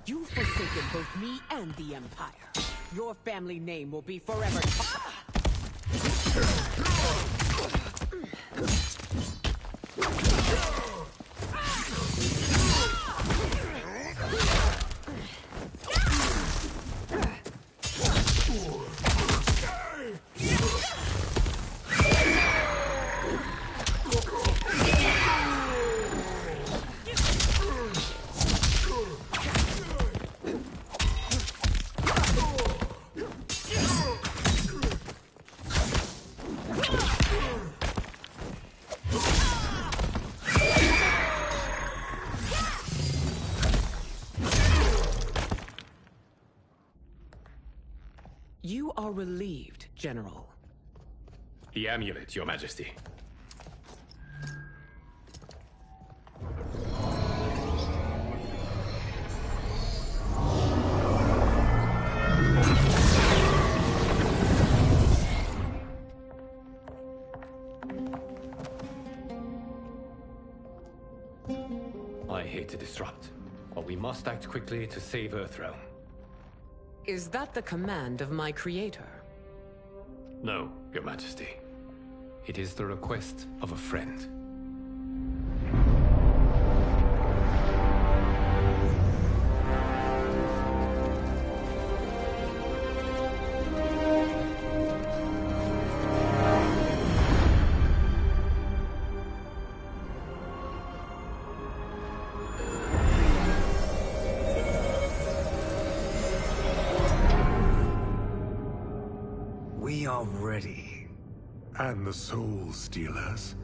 You've forsaken both me and the Empire. Your family name will be forever. You are relieved, General. The amulet, Your Majesty. to disrupt, but we must act quickly to save Earthrealm. Is that the command of my creator? No, Your Majesty. It is the request of a friend. We are ready. And the Soul Stealers?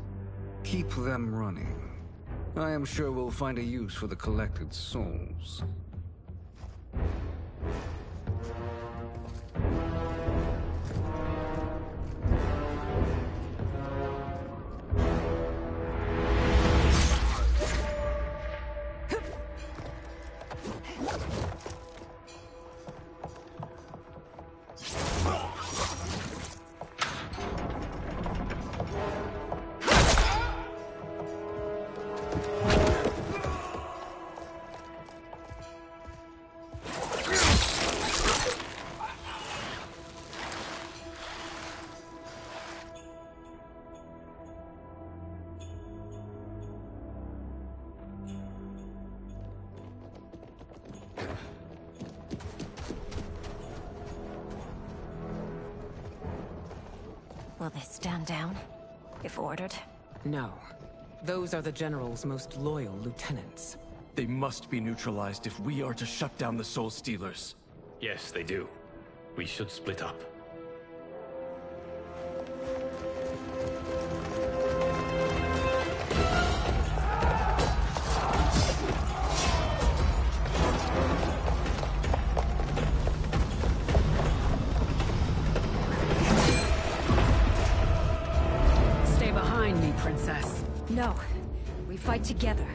Keep them running. I am sure we'll find a use for the collected souls. Will they stand down, if ordered? No. Those are the General's most loyal lieutenants. They must be neutralized if we are to shut down the Soul Stealers. Yes, they do. We should split up. Stay behind me, Princess. No. We fight together.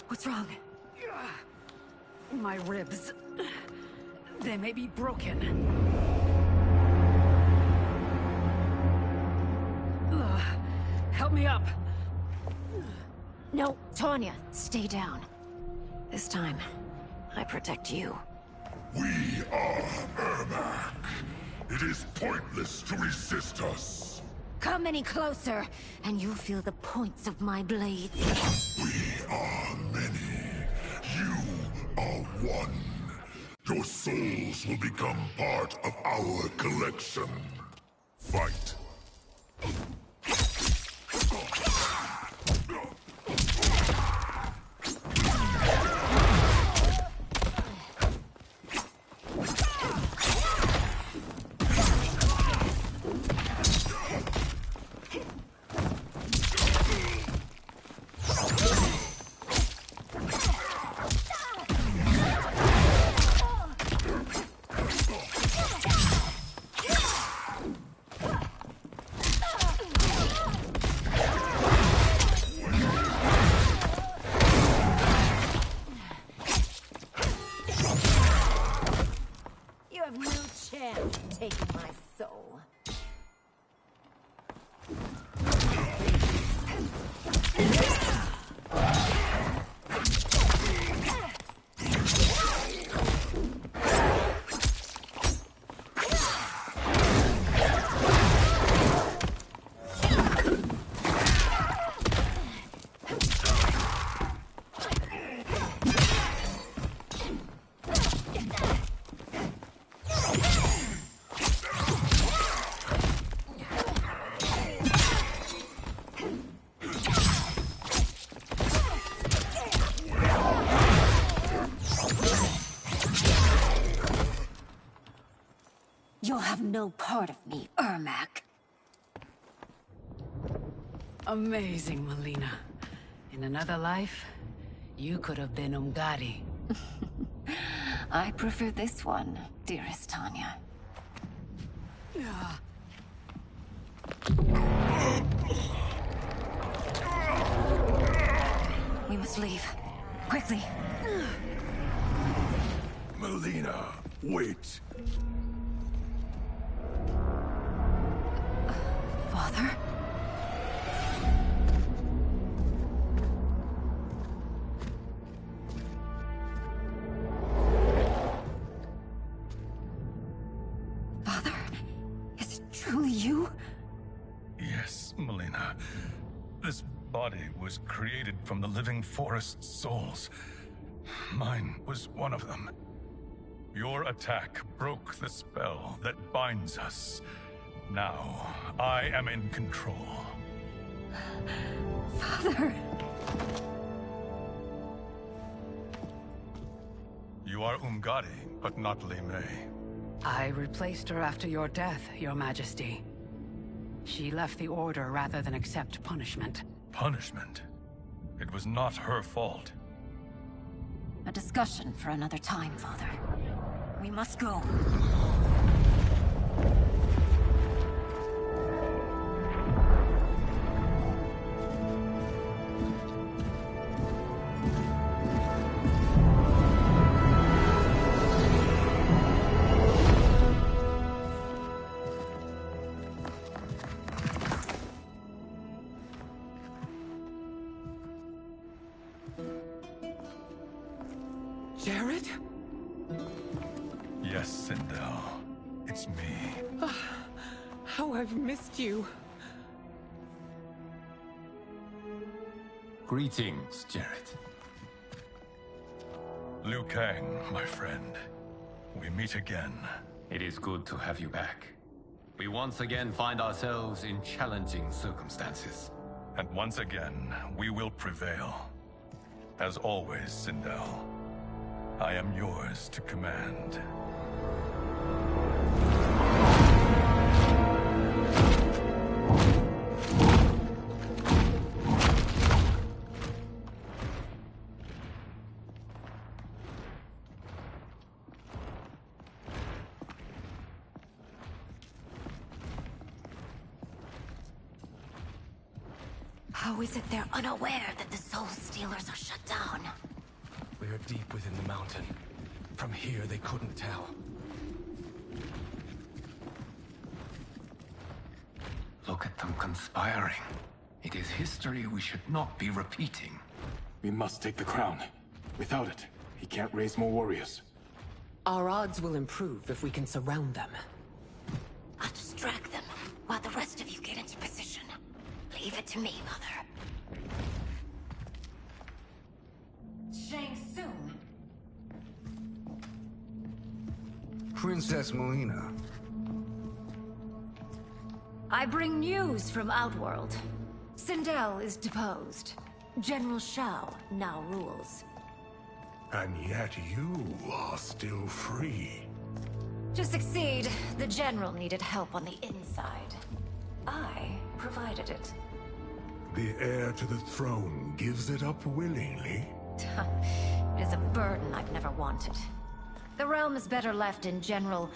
What's wrong? My ribs. They may be broken. Help me up. No, Tanya, stay down. This time, I protect you. We are Ermac. It is pointless to resist us. Come any closer, and you'll feel the points of my blades. We are many. You are one. Your souls will become part of our collection. Fight. You have no chance of taking my soul. You'll have no part of me, Ermac. Amazing, Melina. In another life, you could have been Umgadi. I prefer this one, dearest Tanya. We must leave. Quickly. Melina, wait. Father? Father? Is it truly you? Yes, Melina. This body was created from the living forest's souls. Mine was one of them. Your attack broke the spell that binds us. Now, I am in control. Father! You are Umgadi, but not Li Mei. I replaced her after your death, Your Majesty. She left the Order rather than accept punishment. Punishment? It was not her fault. A discussion for another time, Father. We must go. Jared? Yes, Sindel. It's me. How I've missed you. Greetings, Jared. Liu Kang, my friend. We meet again. It is good to have you back. We once again find ourselves in challenging circumstances. And once again, we will prevail. As always, Sindel, I am yours to command. How is it they're unaware that the Soul Stealers are shut down? We are deep within the mountain. From here, they couldn't tell. Look at them conspiring. It is history we should not be repeating. We must take the crown. Without it, he can't raise more warriors. Our odds will improve if we can surround them. I'll distract them while the rest of you get into position. Leave it to me, Mother. Shang Tsung. Princess Melina. I bring news from Outworld. Sindel is deposed. General Shao now rules. And yet you are still free. To succeed, the General needed help on the inside. I provided it. The heir to the throne gives it up willingly. It is a burden I've never wanted. The realm is better left in General...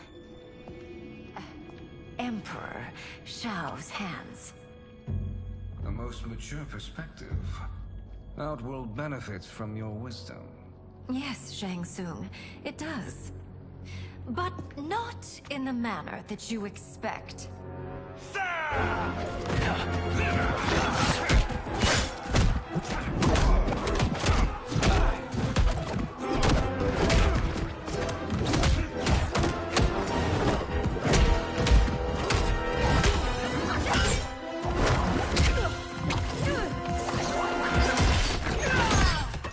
Emperor Shao's hands. A most mature perspective. Outworld benefits from your wisdom. Yes, Shang Tsung, it does. But not in the manner that you expect.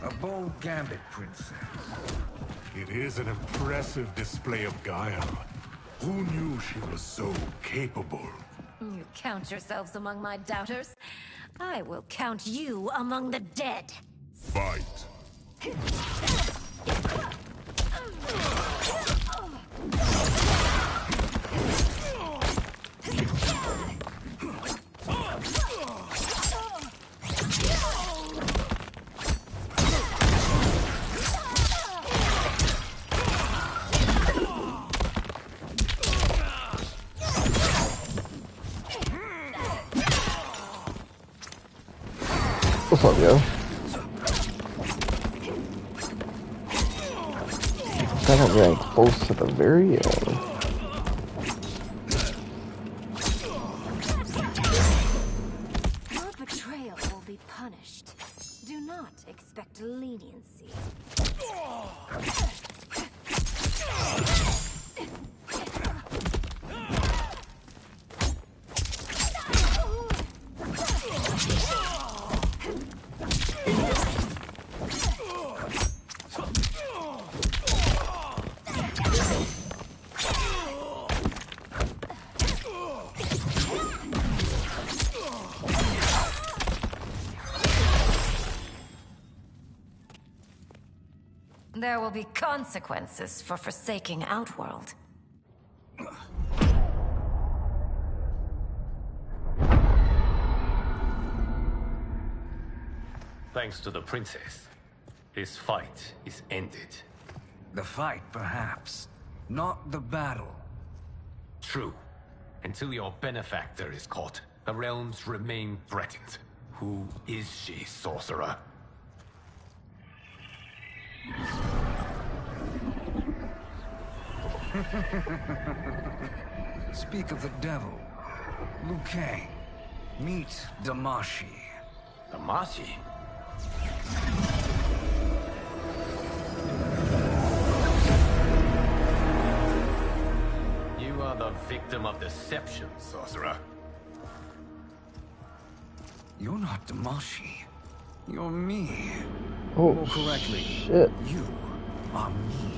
A bold gambit, Princess. It is an impressive display of guile. Who knew she was so capable? You count yourselves among my doubters. I will count you among the dead. Fight. go. Kind of getting close to the very end. Your betrayal will be punished. Do not expect leniency. There will be consequences for forsaking Outworld. Thanks to the princess, this fight is ended. The fight, perhaps. Not the battle. True. Until your benefactor is caught, the realms remain threatened. Who is she, sorcerer? Speak of the devil. Liu Kang. Meet Damashi. Damashi? You are the victim of deception, sorcerer. You're not Damashi. You're me. Oh, more correctly, shit. You are me.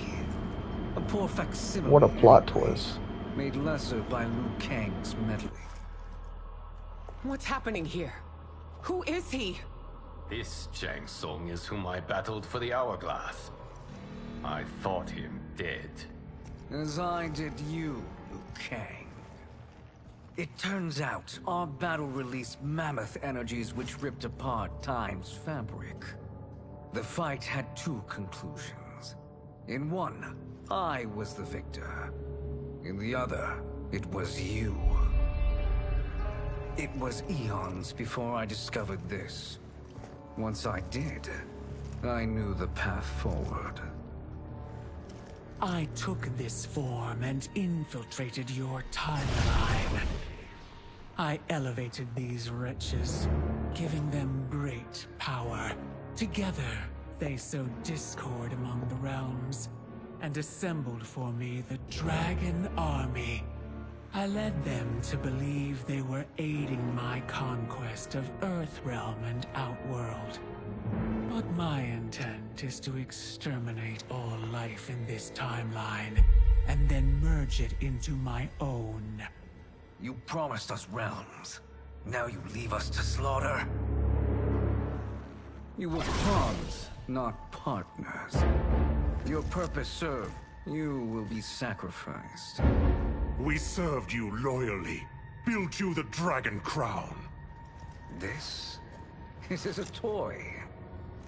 A poor facsimile. What a plot twist. Made lesser by Liu Kang's meddling. What's happening here? Who is he? This Shang Tsung is whom I battled for the Hourglass. I thought him dead. As I did you, Liu Kang. It turns out our battle released mammoth energies which ripped apart time's fabric. The fight had two conclusions. In one, I was the victor. In the other, it was you. It was eons before I discovered this. Once I did, I knew the path forward. I took this form and infiltrated your timeline. I elevated these wretches, giving them great power. Together, they sowed discord among the realms, and assembled for me the Dragon Army. I led them to believe they were aiding my conquest of Earthrealm and Outworld. But my intent is to exterminate all life in this timeline, and then merge it into my own. You promised us realms. Now you leave us to slaughter? You were pawns, not partners. Your purpose served. You will be sacrificed. We served you loyally, built you the Dragon Crown. This is a toy.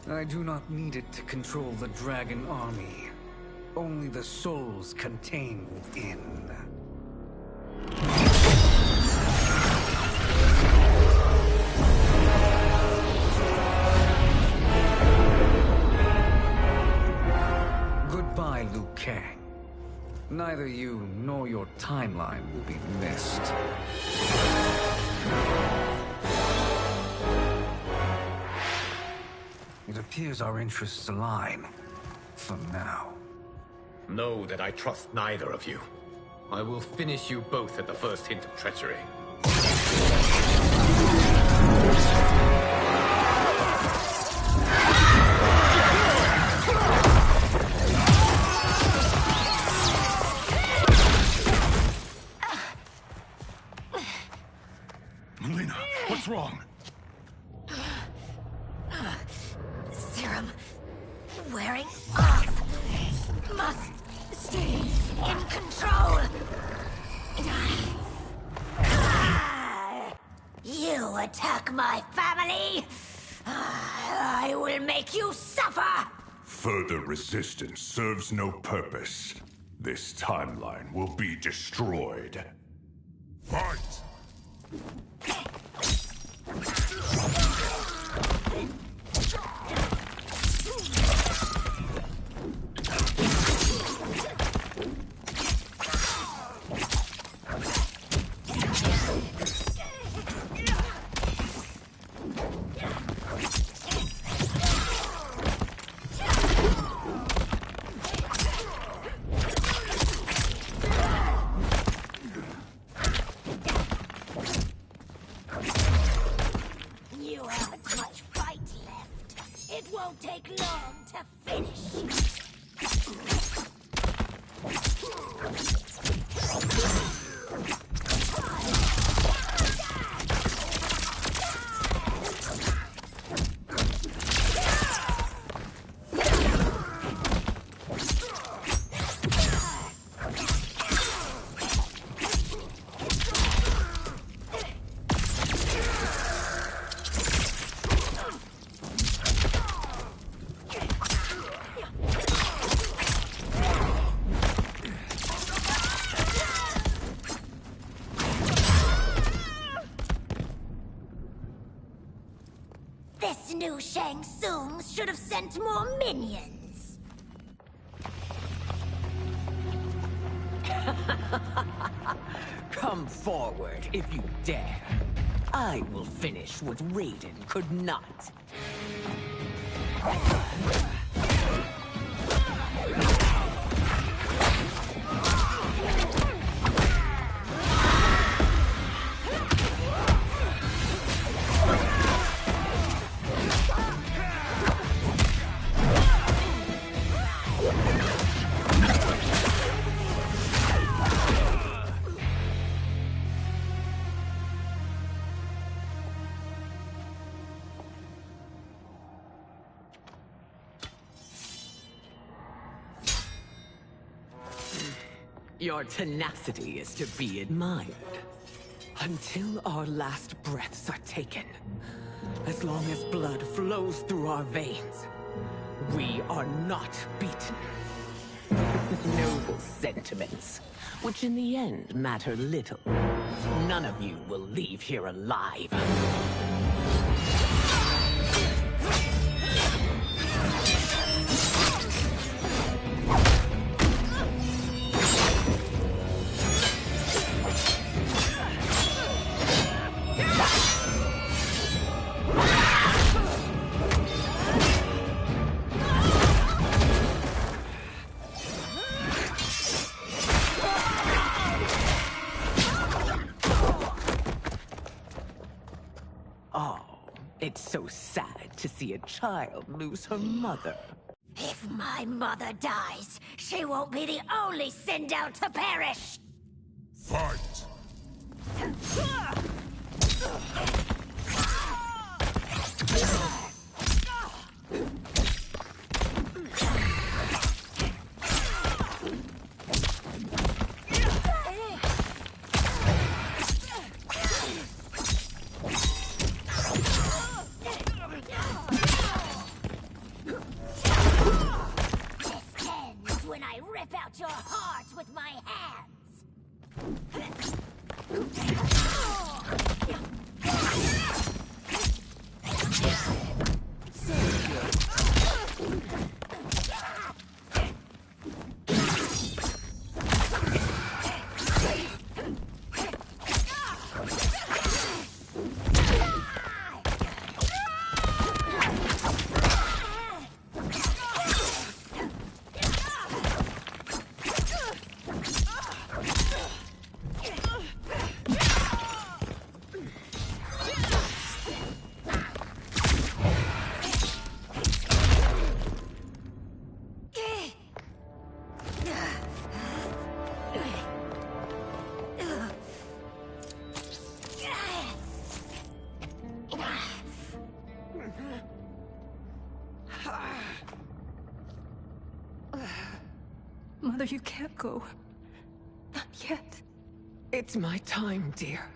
I do not need it to control the Dragon Army. Only the souls contained within. Goodbye, Liu Kang. Neither you nor your timeline will be missed. It appears our interests align. For now. Know that I trust neither of you. I will finish you both at the first hint of treachery. Melina, what's wrong? Serum wearing off. Must stay in control. You attack my family. I will make you suffer. Further resistance serves no purpose. This timeline will be destroyed. Fight! won't take long to finish. This new Shang Tsung should have sent more minions. Come forward if you dare. I will finish what Raiden could not. Your tenacity is to be admired. Until our last breaths are taken, as long as blood flows through our veins, we are not beaten. Noble sentiments, which in the end matter little. None of you will leave here alive. It's so sad to see a child lose her mother. If my mother dies, she won't be the only Sindel to perish! Fight! When I rip out your heart with my hands! Mother, you can't go. Not yet. It's my time, dear.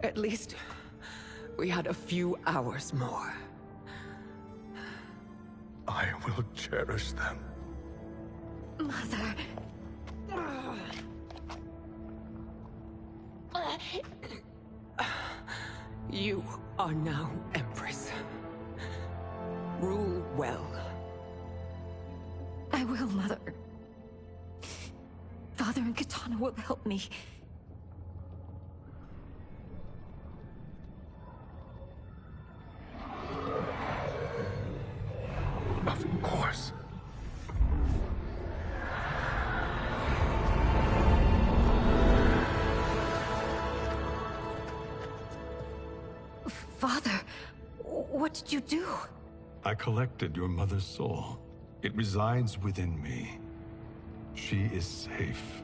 At least, we had a few hours more. I will cherish them. Mother... You are now Empress. Rule well. I will, Mother. Father and Katana will help me. Of course. Father, What did you do? I collected your mother's soul. It resides within me. She is safe.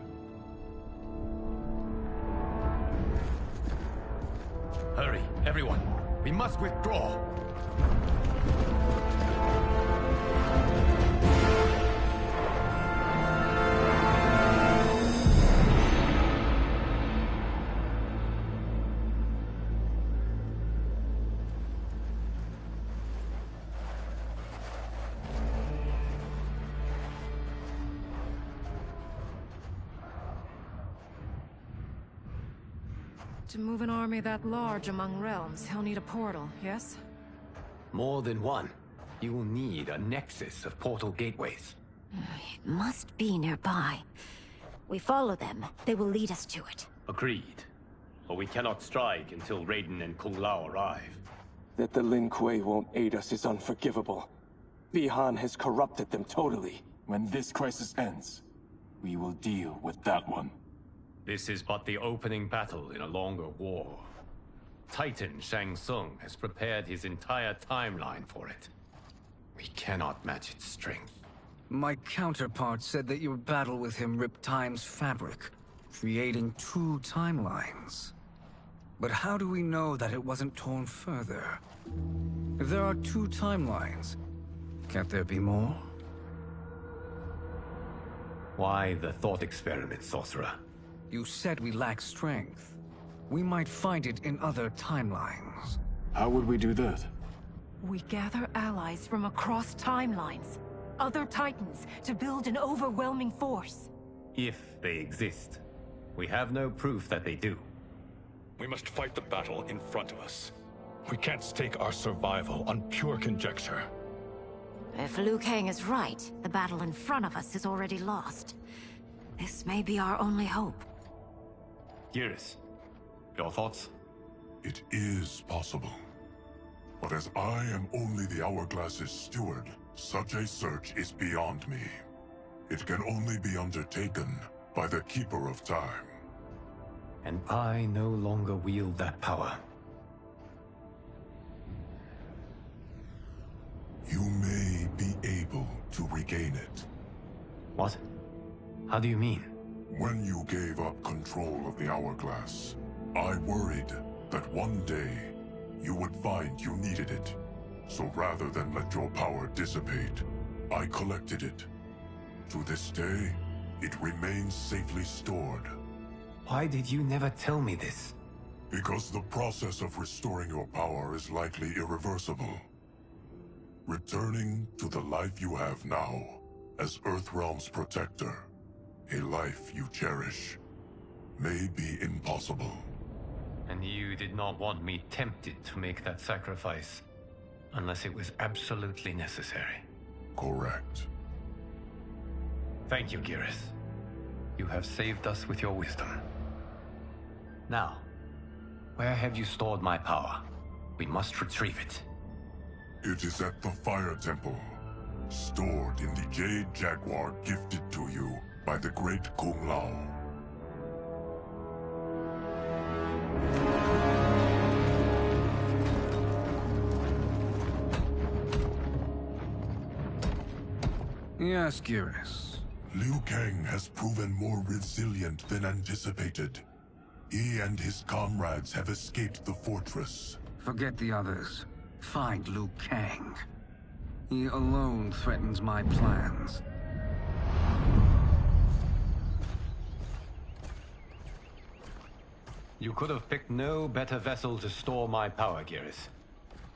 Hurry, everyone. We must withdraw. To move an army that large among realms, he'll need a portal, yes? More than one. You will need a nexus of portal gateways. It must be nearby. We follow them. They will lead us to it. Agreed. But we cannot strike until Raiden and Kung Lao arrive. That the Lin Kuei won't aid us is unforgivable. Bihan has corrupted them totally. When this crisis ends, we will deal with that one. This is but the opening battle in a longer war. Titan Shang Tsung has prepared his entire timeline for it. We cannot match its strength. My counterpart said that your battle with him ripped time's fabric, creating 2 timelines. But how do we know that it wasn't torn further? If there are 2 timelines, can't there be more? Why the thought experiment, Sorcerer? You said we lack strength. We might find it in other timelines. How would we do that? We gather allies from across timelines, other titans, to build an overwhelming force. If they exist. We have no proof that they do. We must fight the battle in front of us. We can't stake our survival on pure conjecture. If Liu Kang is right, the battle in front of us is already lost. This may be our only hope. Geras, your thoughts? It is possible. But as I am only the Hourglass's steward, such a search is beyond me. It can only be undertaken by the Keeper of Time. And I no longer wield that power. You may be able to regain it. What? How do you mean? When you gave up control of the Hourglass, I worried that one day you would find you needed it. So rather than let your power dissipate, I collected it. To this day, it remains safely stored. Why did you never tell me this? Because the process of restoring your power is likely irreversible. Returning to the life you have now, as Earthrealm's protector, a life you cherish, may be impossible. And you did not want me tempted to make that sacrifice, unless it was absolutely necessary. Correct. Thank you, Geras. You have saved us with your wisdom. Now, where have you stored my power? We must retrieve it. It is at the Fire Temple, stored in the Jade Jaguar gifted to you by the great Kung Lao. Yes, Geras. Liu Kang has proven more resilient than anticipated. He and his comrades have escaped the fortress. Forget the others. Find Liu Kang. He alone threatens my plans. You could have picked no better vessel to store my power, Geras.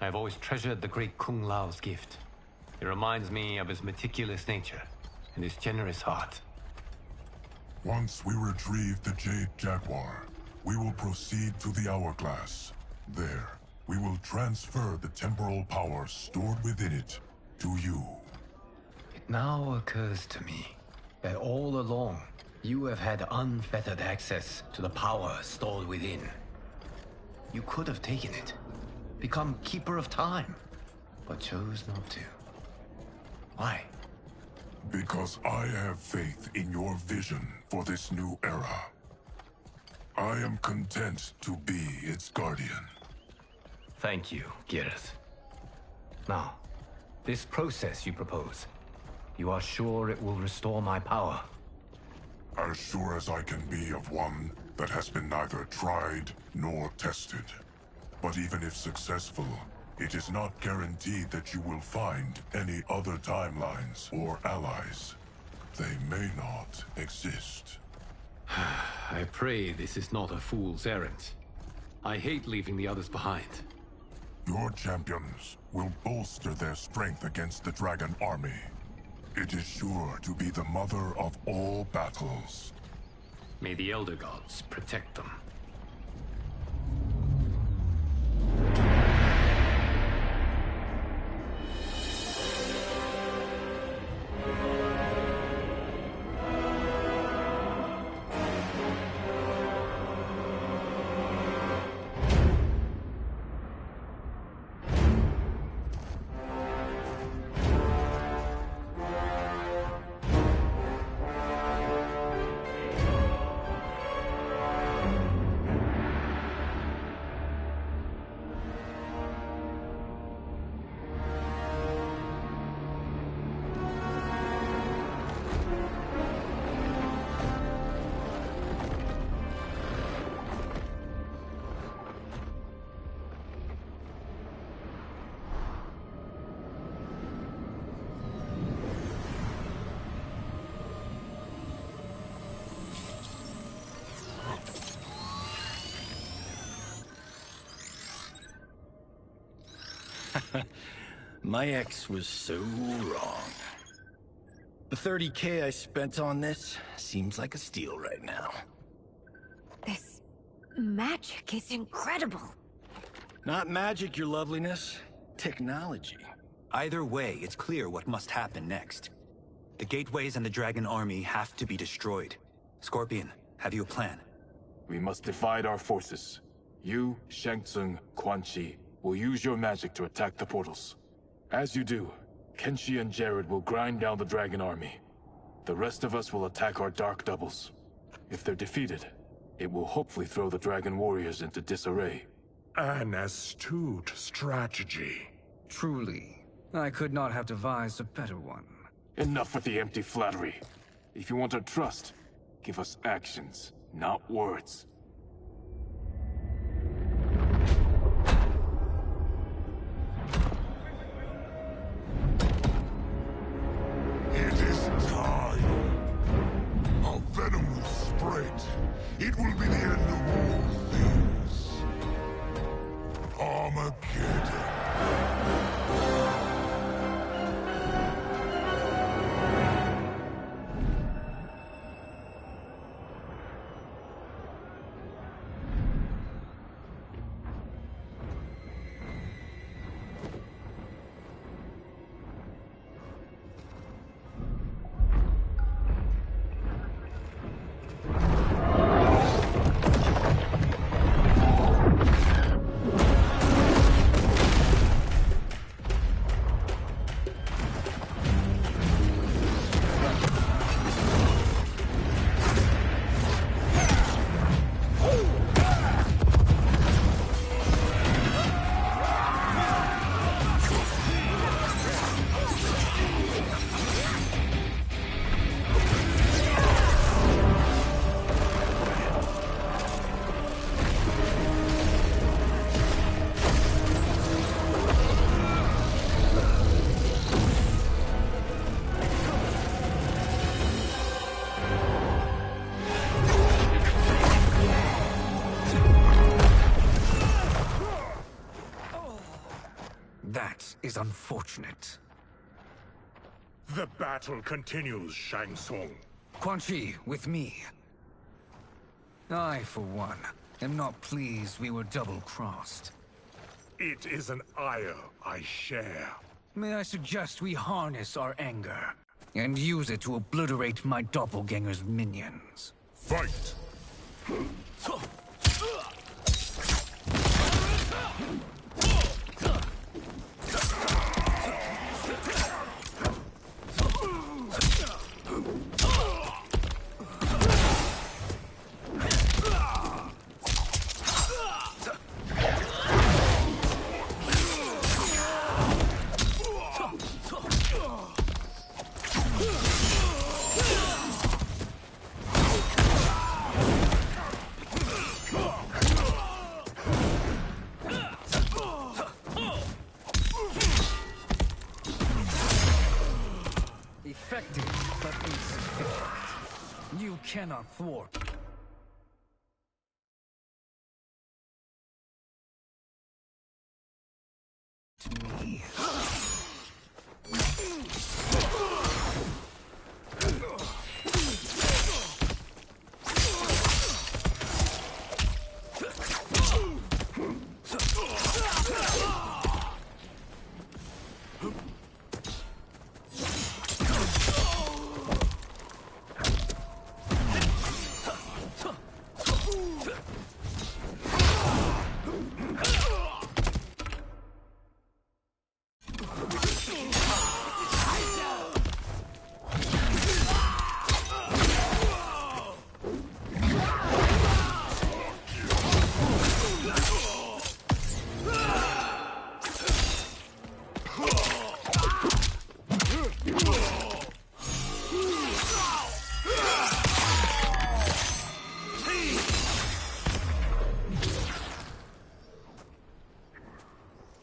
I have always treasured the great Kung Lao's gift. It reminds me of his meticulous nature and his generous heart. Once we retrieve the Jade Jaguar, we will proceed to the Hourglass. There, we will transfer the temporal power stored within it to you. It now occurs to me that all along, you have had unfettered access to the power stored within. You could have taken it, become Keeper of Time, but chose not to. Why? Because I have faith in your vision for this new era. I am content to be its guardian. Thank you, Geras. Now, this process you propose, you are sure it will restore my power? As sure as I can be of one that has been neither tried nor tested. But even if successful, it is not guaranteed that you will find any other timelines or allies. They may not exist. I pray this is not a fool's errand. I hate leaving the others behind. Your champions will bolster their strength against the Dragon Army. It is sure to be the mother of all battles. May the Elder Gods protect them. My ex was so wrong. The 30K I spent on this seems like a steal right now. This magic is incredible. Not magic, your loveliness. Technology. Either way, it's clear what must happen next. The gateways and the Dragon Army have to be destroyed. Scorpion, have you a plan? We must divide our forces. You, Shang Tsung, Quan Chi, will use your magic to attack the portals. As you do, Kenshi and Jared will grind down the Dragon Army. The rest of us will attack our Dark Doubles. If they're defeated, it will hopefully throw the Dragon Warriors into disarray. An astute strategy. Truly, I could not have devised a better one. Enough with the empty flattery. If you want our trust, give us actions, not words. It is time. Our venom will spread. It will be the end of all things. Armageddon. That is unfortunate. The battle continues, Shang Tsung. Quan Chi, with me. I, for one, am not pleased we were double-crossed. It is an ire I share. May I suggest we harness our anger and use it to obliterate my doppelganger's minions? Fight! thwart. To me.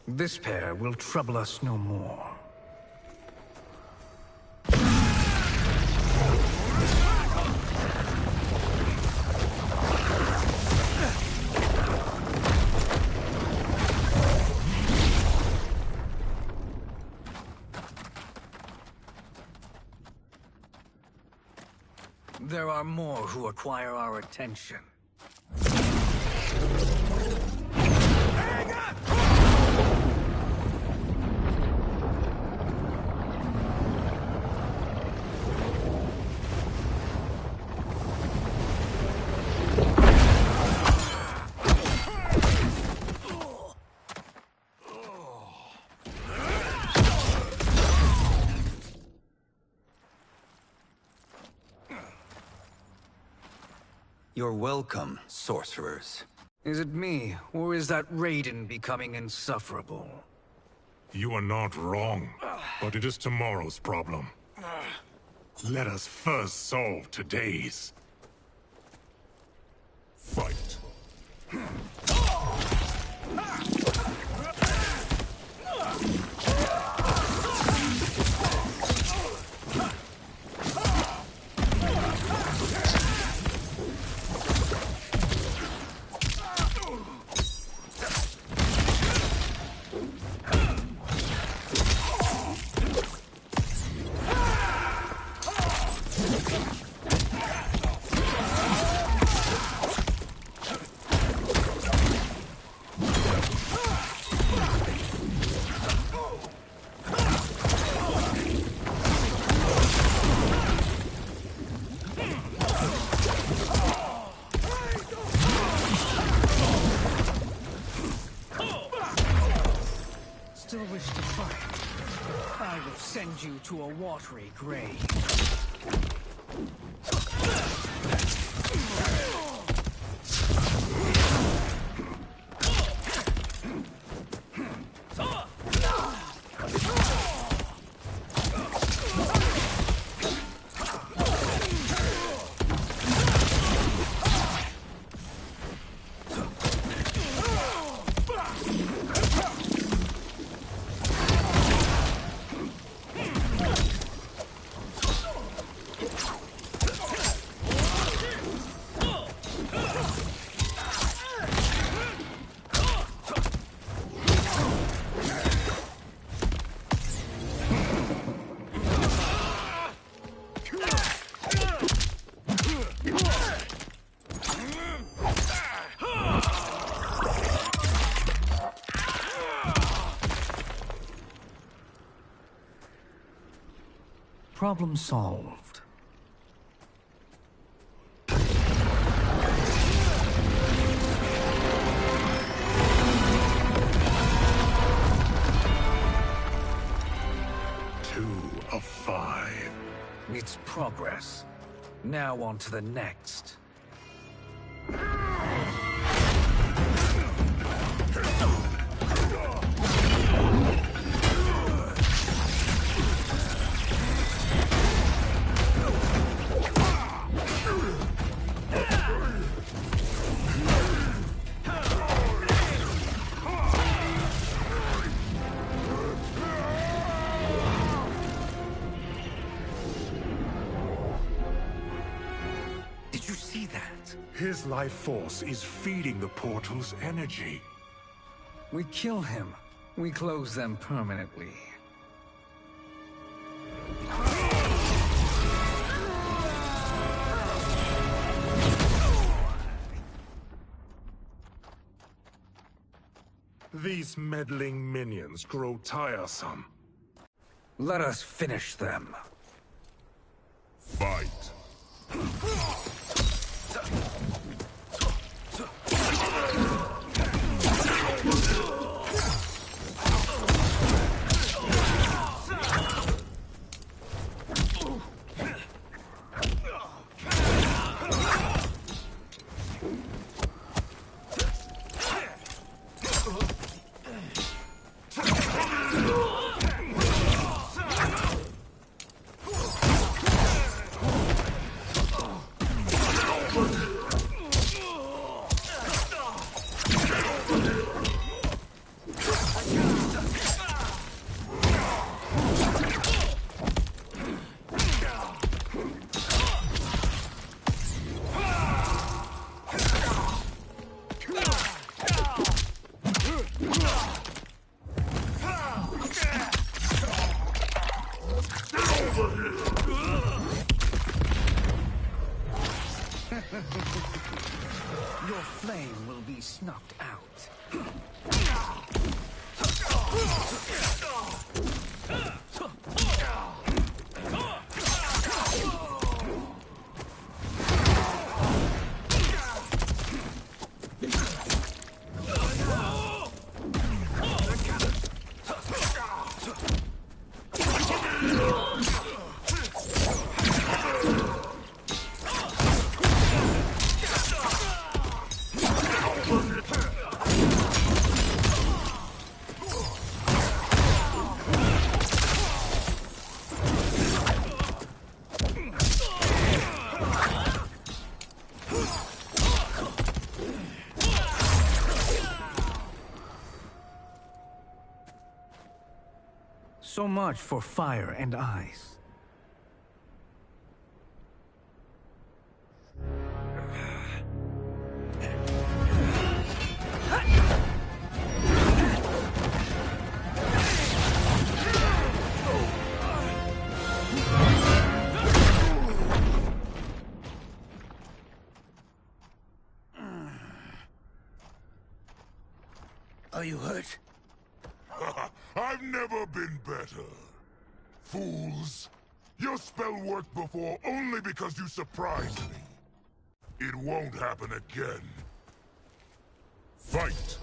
This pair will trouble us no more. There are more who acquire our attention. You're welcome, sorcerers. Is it me, or is that Raiden becoming insufferable? You are not wrong, but it is tomorrow's problem. Let us first solve today's. Fight. Still wish to fight? I will send you to a watery grave. Problem solved. Two of 5. It's progress. Now on to the next. Did you His life force is feeding the portal's energy. We kill him. We close them permanently. These meddling minions grow tiresome. Let us finish them. Fight. Your flame will be snuffed out. So much for fire and ice. Are you hurt? I've never been better. Fools. Your spell worked before only because you surprised me. It won't happen again. Fight!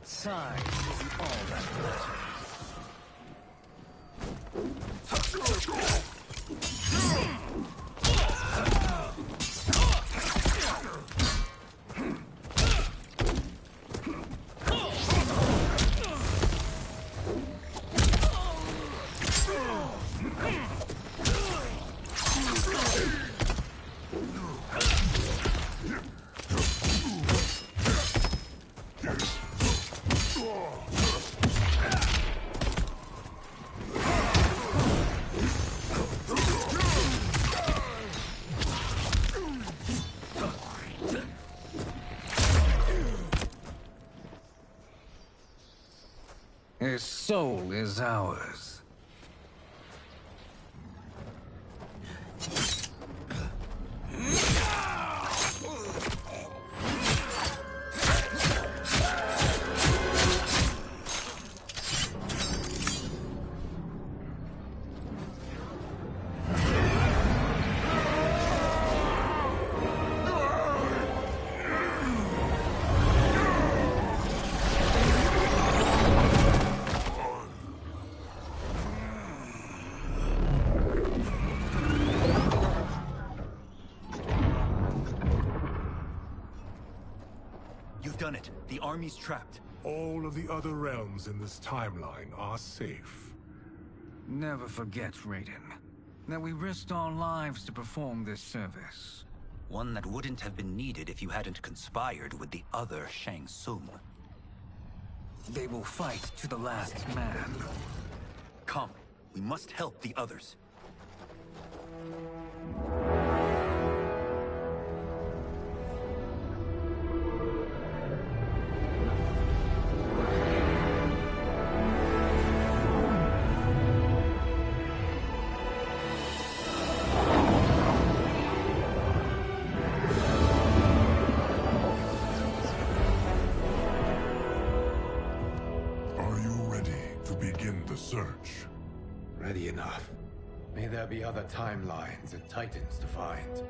Size isn't all that matters. His soul is ours. done it. The army's trapped. All of the other realms in this timeline are safe. Never forget, Raiden, that we risked our lives to perform this service. One that wouldn't have been needed if you hadn't conspired with the other Shang Tsung. They will fight to the last man. Come, we must help the others. Search. Ready enough. May there be other timelines and titans to find.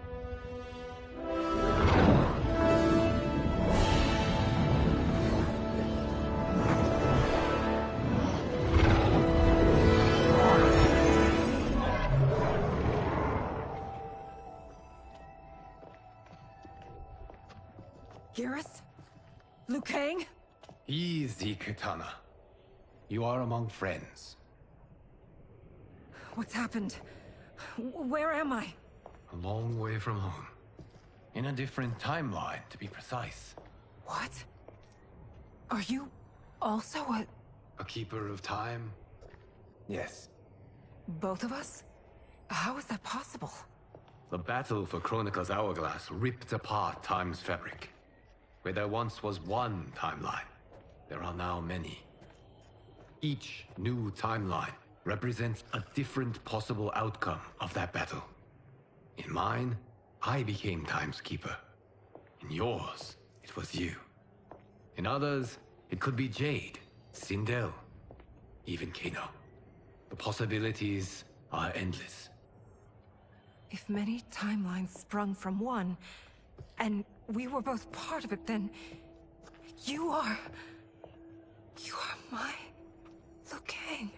Gareth? Liu Kang? Easy, Katana. You are among friends. What's happened? Where am I? A long way from home. In a different timeline, to be precise. What? Are you also a keeper of time? Yes. both of us? How is that possible? The battle for Chronica's Hourglass ripped apart time's fabric. Where there once was one timeline, there are now many. Each new timeline represents a different possible outcome of that battle. In mine, I became Time's Keeper. In yours, it was you. In others, it could be Jade, Sindel, even Kano. The possibilities are endless. If many timelines sprung from one, and we were both part of it, then you are my Liu Kang.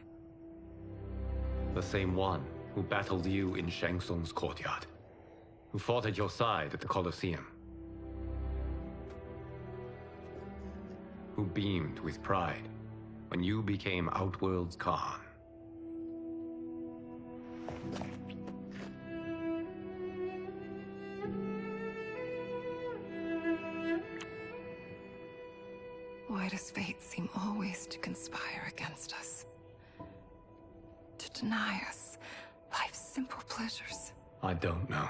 The same one who battled you in Shang Tsung's courtyard, who fought at your side at the Colosseum, who beamed with pride when you became Outworld's Khan. Why does fate seem always to conspire against us? To deny us life's simple pleasures? I don't know.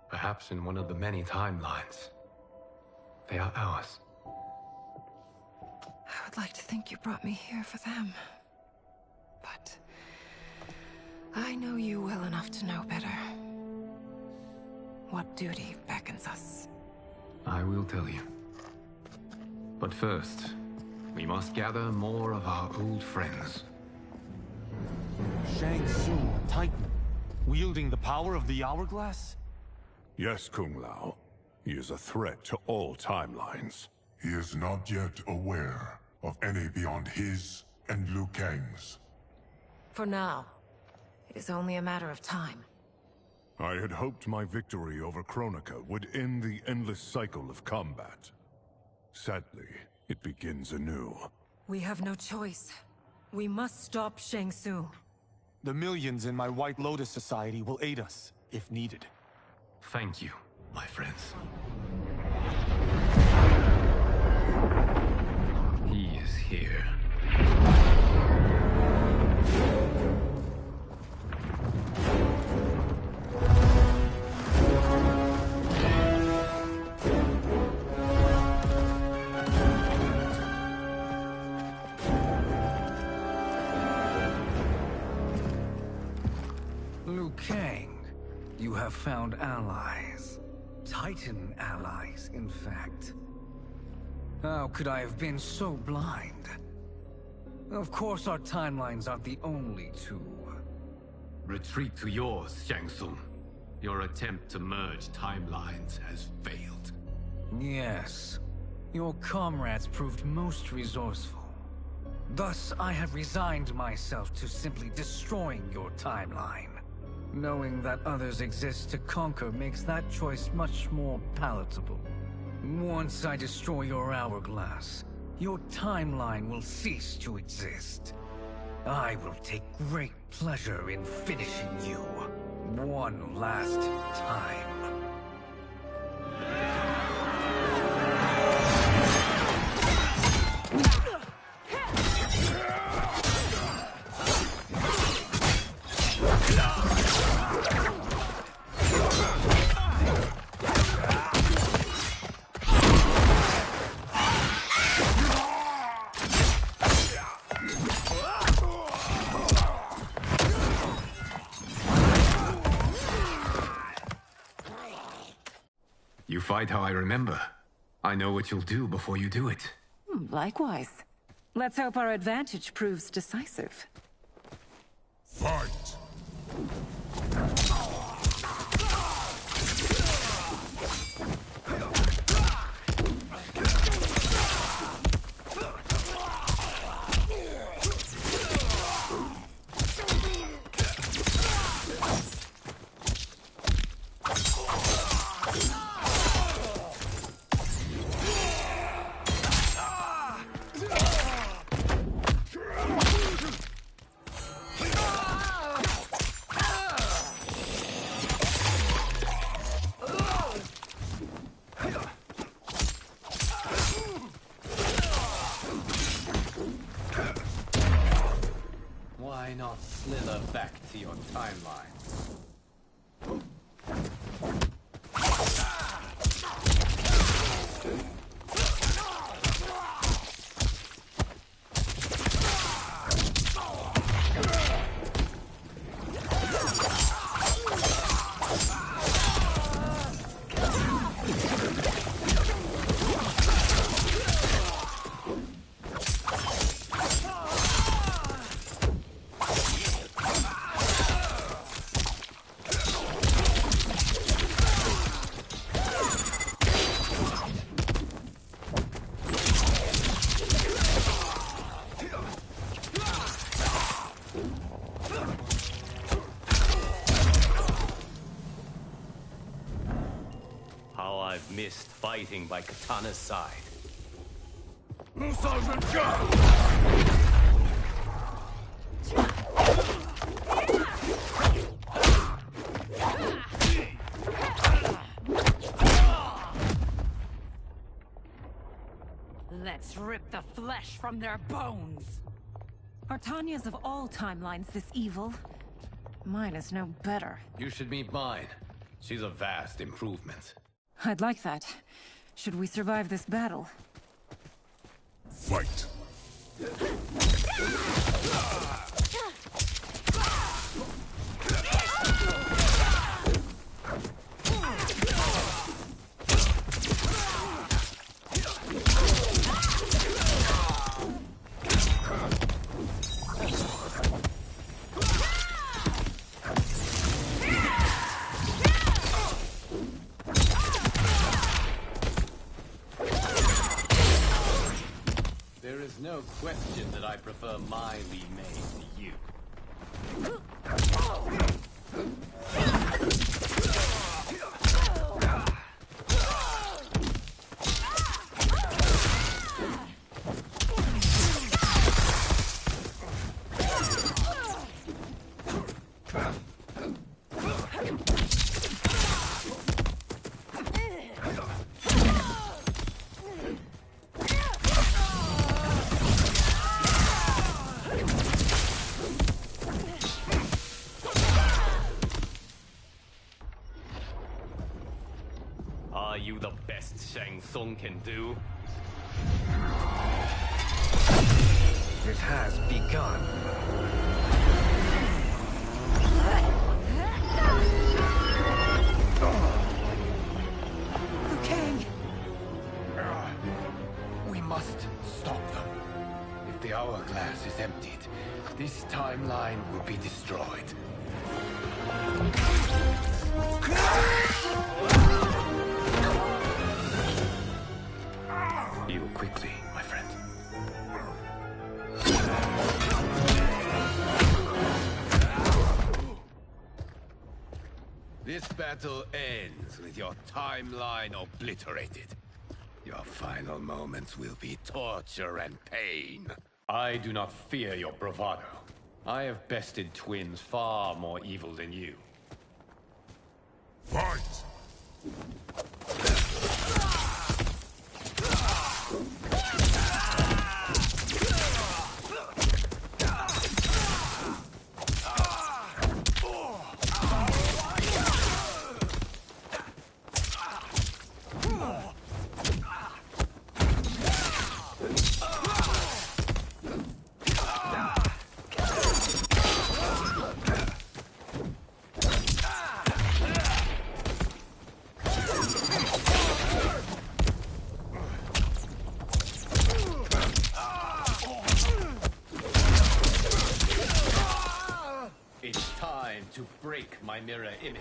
Perhaps in one of the many timelines, they are ours. I would like to think you brought me here for them. But I know you well enough to know better. What duty beckons us? I will tell you. But first, we must gather more of our old friends. Shang Tsung, Titan, wielding the power of the Hourglass? Yes, Kung Lao. He is a threat to all timelines. He is not yet aware of any beyond his and Liu Kang's. For now, it is only a matter of time. I had hoped my victory over Chronica would end the endless cycle of combat. Sadly, it begins anew. We have no choice. We must stop Shang Tsung. The millions in my White Lotus Society will aid us, if needed. Thank you, my friends. He is here. Liu Kang, you have found allies. Titan allies, in fact. How could I have been so blind? Of course our timelines aren't the only two. Retreat to yours, Shang Tsung. Your attempt to merge timelines has failed. Yes. Your comrades proved most resourceful. Thus, I have resigned myself to simply destroying your timeline. Knowing that others exist to conquer makes that choice much more palatable. Once I destroy your hourglass, your timeline will cease to exist. I will take great pleasure in finishing you one last time. You fight how I remember. I know what you'll do before you do it. Likewise. Let's hope our advantage proves decisive. Fight! Why not slither back to your timeline? How I've missed fighting by Katana's side. Let's rip the flesh from their bones. Are Tanya's of all timelines this evil? Mine is no better. You should meet mine. She's a vast improvement. I'd like that. Should we survive this battle? Fight! There is no question that I prefer my Li Mei to you. Are you the best Shang Tsung can do? It has begun. Liu Kang! We must stop them. If the hourglass is emptied, this timeline will be destroyed. Heal quickly, my friend. This battle ends with your timeline obliterated. Your final moments will be torture and pain. I do not fear your bravado. I have bested twins far more evil than you. Fight! It's time to break my mirror image.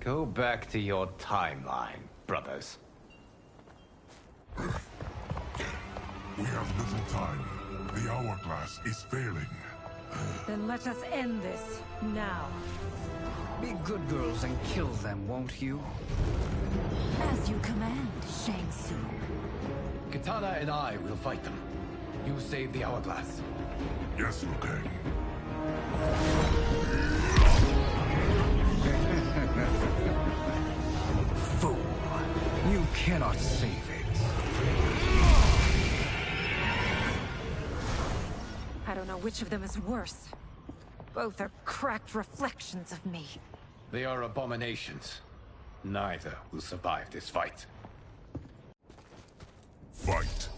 Go back to your timeline, brothers. We have little time. The hourglass is failing. Then let us end this, now. Be good girls and kill them, won't you? As you command, Shang Tsung. Katana and I will fight them. You save the hourglass. Yes, Liu Kang. Fool! You cannot save it. I don't know which of them is worse. Both are cracked reflections of me. They are abominations. Neither will survive this fight. Fight!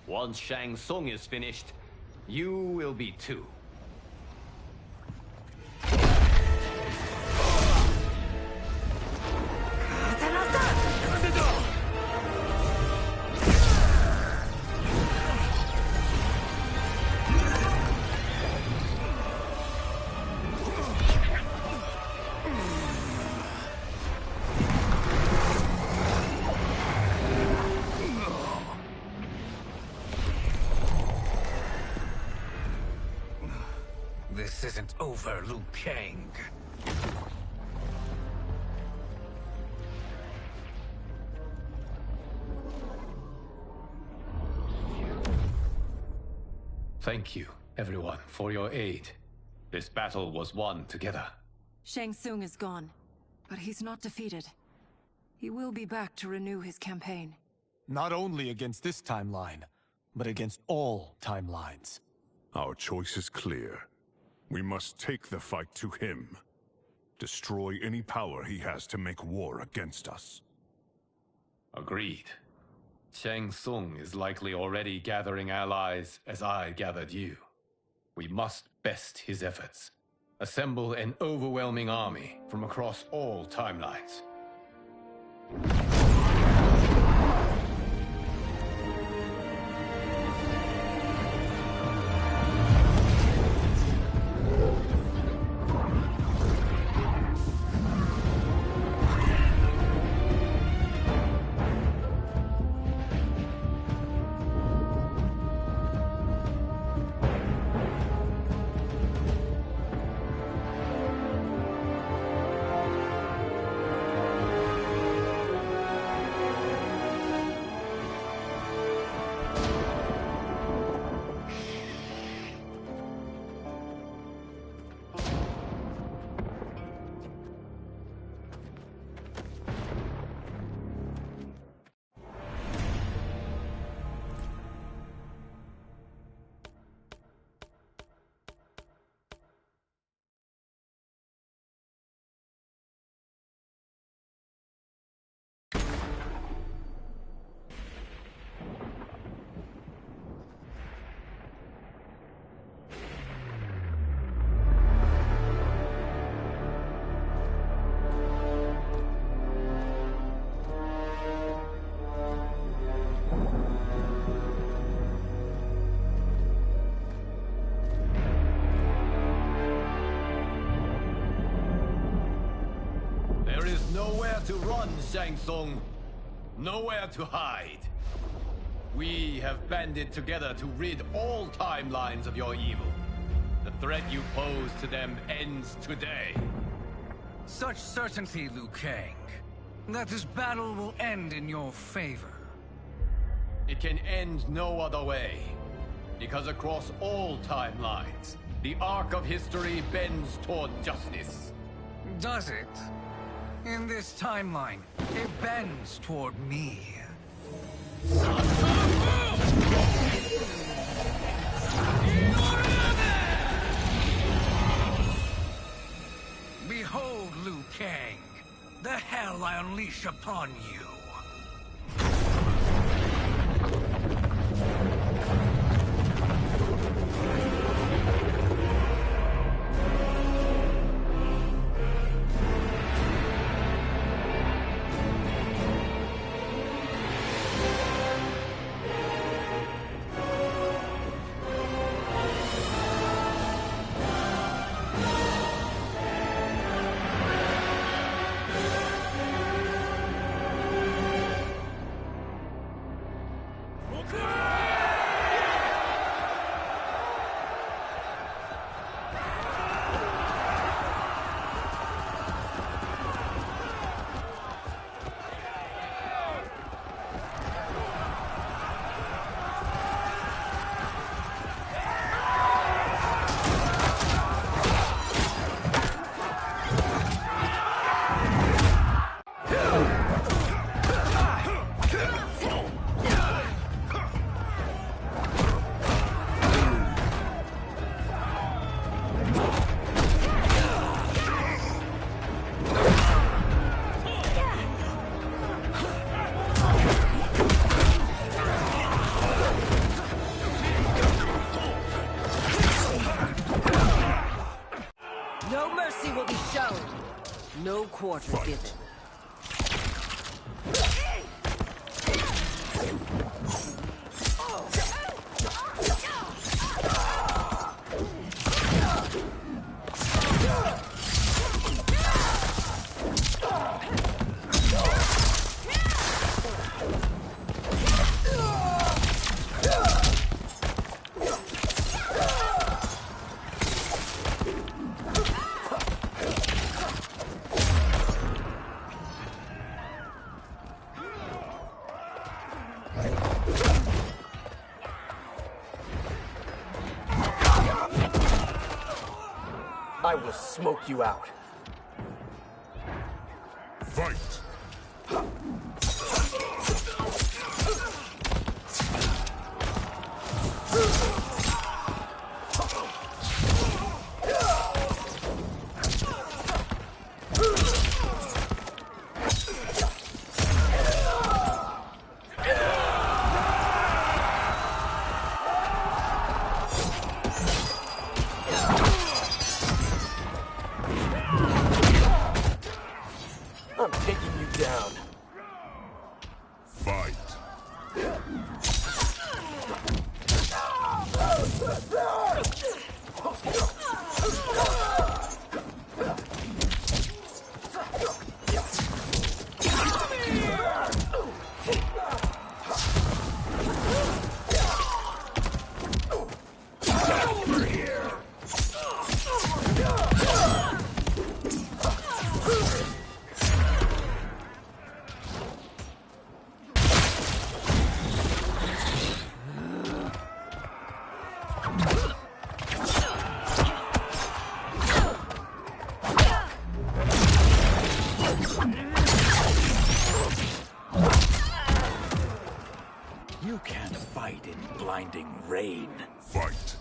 Once Shang Tsung is finished, you will be too. This isn't over, Liu Kang. Thank you, everyone, for your aid. This battle was won together. Shang Tsung is gone, but he's not defeated. He will be back to renew his campaign. Not only against this timeline, but against all timelines. Our choice is clear. We must take the fight to him. Destroy any power he has to make war against us. Agreed. Shang Tsung is likely already gathering allies as I gathered you. We must best his efforts. Assemble an overwhelming army from across all timelines. There is nowhere to run, Shang Tsung. Nowhere to hide. We have banded together to rid all timelines of your evil. The threat you pose to them ends today. Such certainty, Liu Kang, that this battle will end in your favor. It can end no other way. Because across all timelines, the arc of history bends toward justice. Does it? In this timeline, it bends toward me. Behold, Liu Kang, the hell I unleash upon you. No mercy will be shown. No quarter given. I will smoke you out. Fight! Fight. You can't fight in blinding rain. Fight.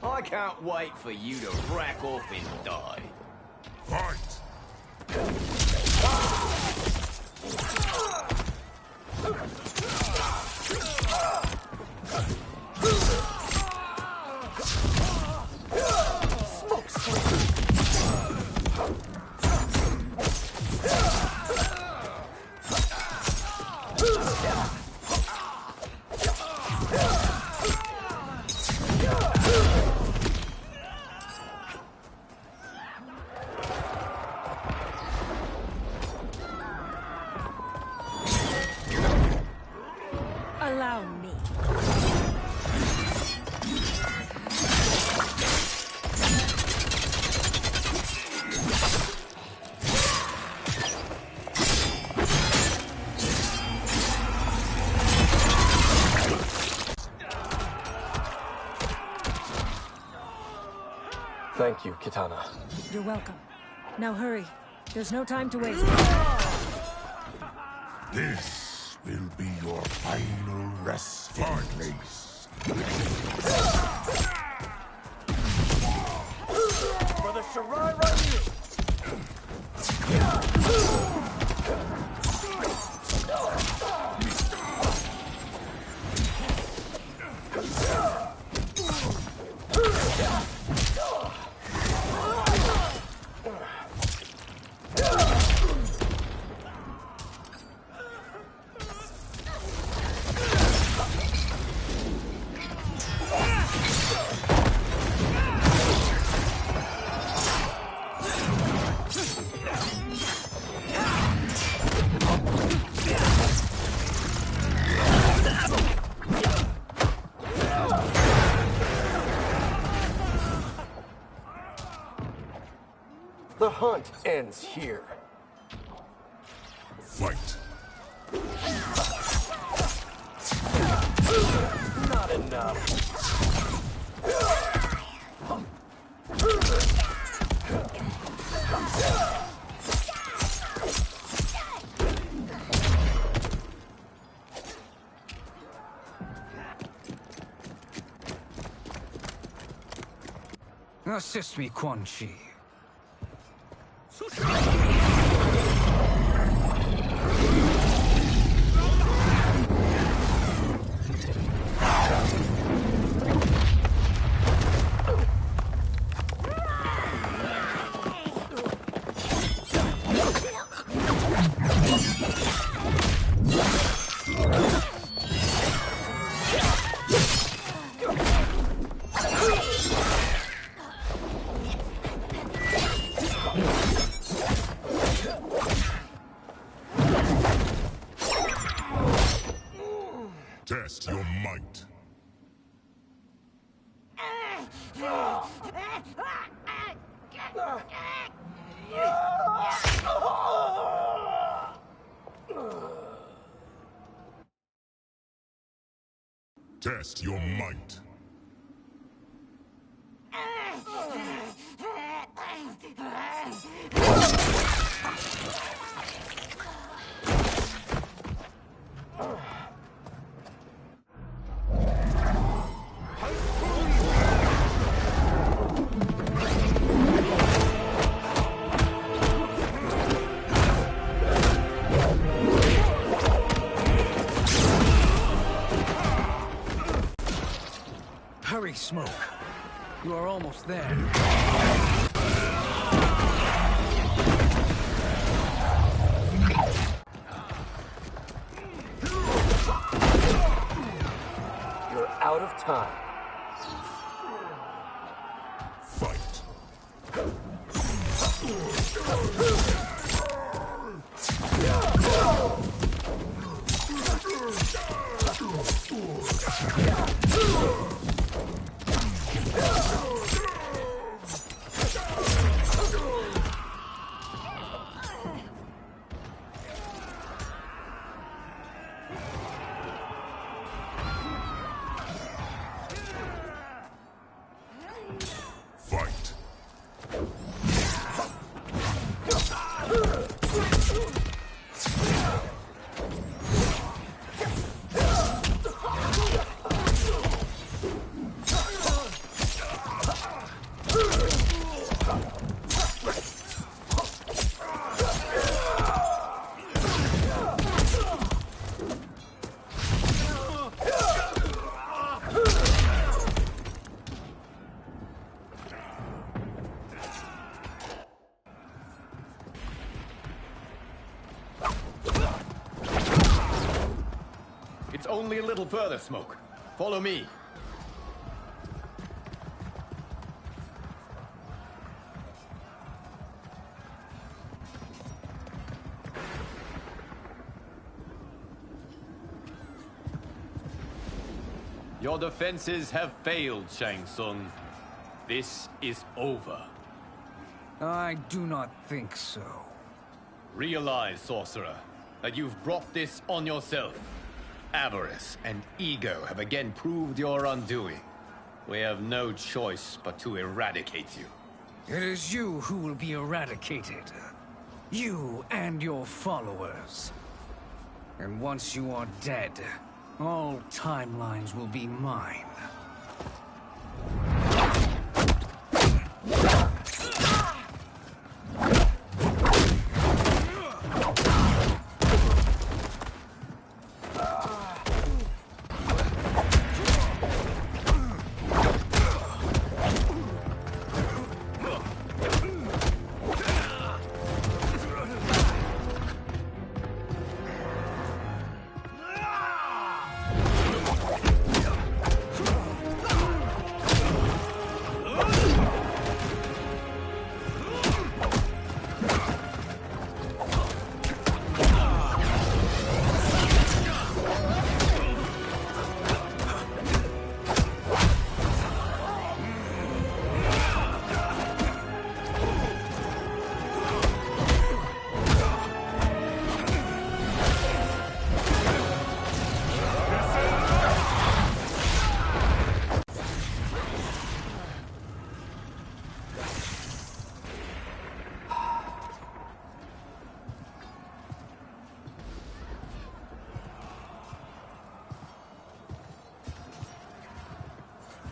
I can't wait for you to rack off and die. Fight! Allow me. Thank you, Kitana. You're welcome. Now hurry. There's no time to waste. This will be your final resting place. For the Shirai Ryu! The hunt ends here. Fight. Not enough. Assist me, Quan Chi. Test your might. Hurry, Smoke. You are almost there. You're out of time. It's only a little further, Smoke. Follow me. Your defenses have failed, Shang Tsung. This is over. I do not think so. Realize, Sorcerer, that you've brought this on yourself. Avarice and ego have again proved your undoing. We have no choice but to eradicate you. It is you who will be eradicated. You and your followers. And once you are dead, all timelines will be mine.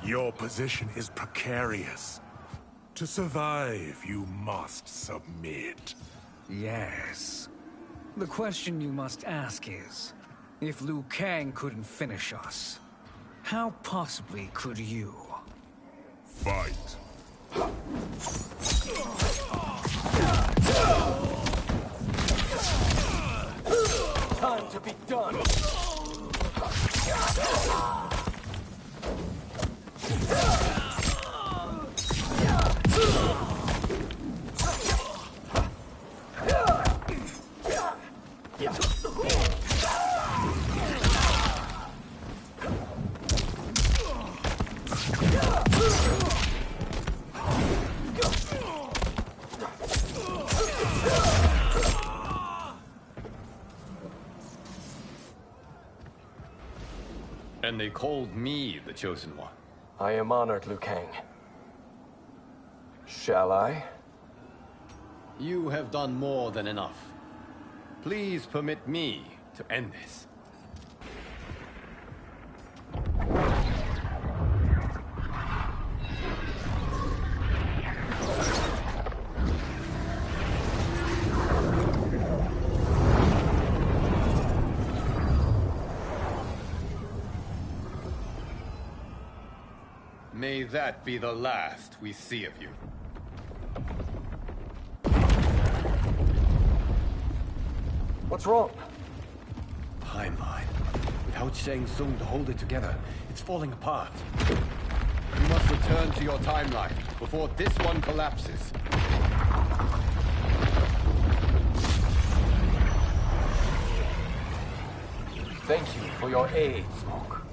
Your position is precarious. To survive, you must submit. Yes. The question you must ask is, if Liu Kang couldn't finish us, how possibly could you? Fight. Time to be done. And they called me the Chosen One. I am honored, Liu Kang. Shall I? You have done more than enough. Please permit me to end this. May that be the last we see of you. What's wrong? Timeline. Without Shang Tsung to hold it together, it's falling apart. You must return to your timeline before this one collapses. Thank you for your aid, Smoke.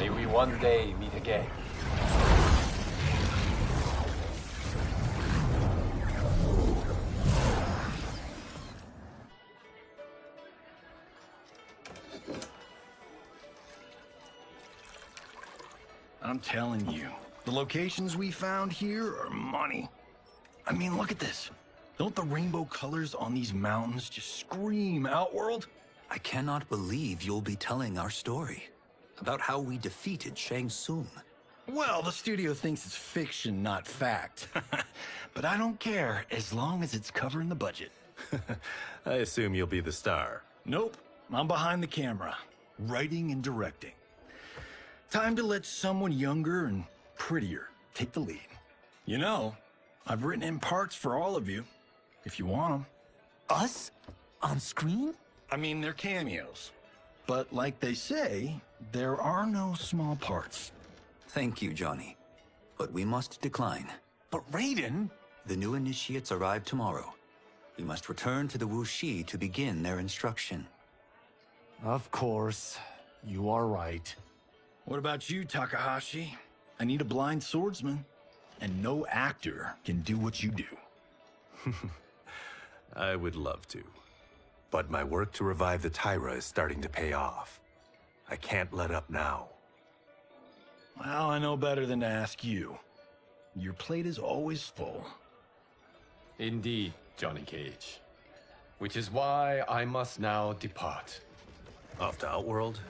May we one day meet again. I'm telling you, the locations we found here are money. I mean, look at this. Don't the rainbow colors on these mountains just scream Outworld? I cannot believe you'll be telling our story about how we defeated Shang Tsung. Well, the studio thinks it's fiction, not fact. But I don't care, as long as it's covering the budget. I assume you'll be the star. Nope, I'm behind the camera, writing and directing. Time to let someone younger and prettier take the lead. You know, I've written in parts for all of you, if you want them. Us? On screen? I mean, they're cameos. But like they say, there are no small parts. Thank you, Johnny. But we must decline. But Raiden? The new initiates arrive tomorrow. We must return to the Wuxi to begin their instruction. Of course. You are right. What about you, Takahashi? I need a blind swordsman. And no actor can do what you do. I would love to. But my work to revive the Tyra is starting to pay off. I can't let up now. Well, I know better than to ask you. Your plate is always full. Indeed, Johnny Cage. Which is why I must now depart. Off to Outworld?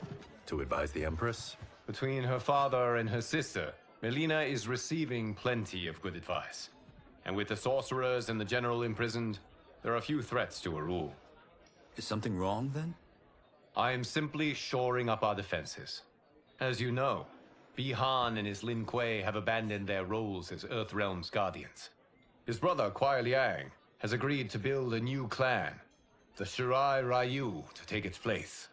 To advise the Empress? Between her father and her sister, Melina is receiving plenty of good advice. And with the sorcerers and the general imprisoned, there are few threats to her rule. Is something wrong, then? I am simply shoring up our defenses. As you know, Bi-Han and his Lin Kuei have abandoned their roles as Earthrealm's guardians. His brother, Kuai Liang, has agreed to build a new clan, the Shirai Ryu, to take its place.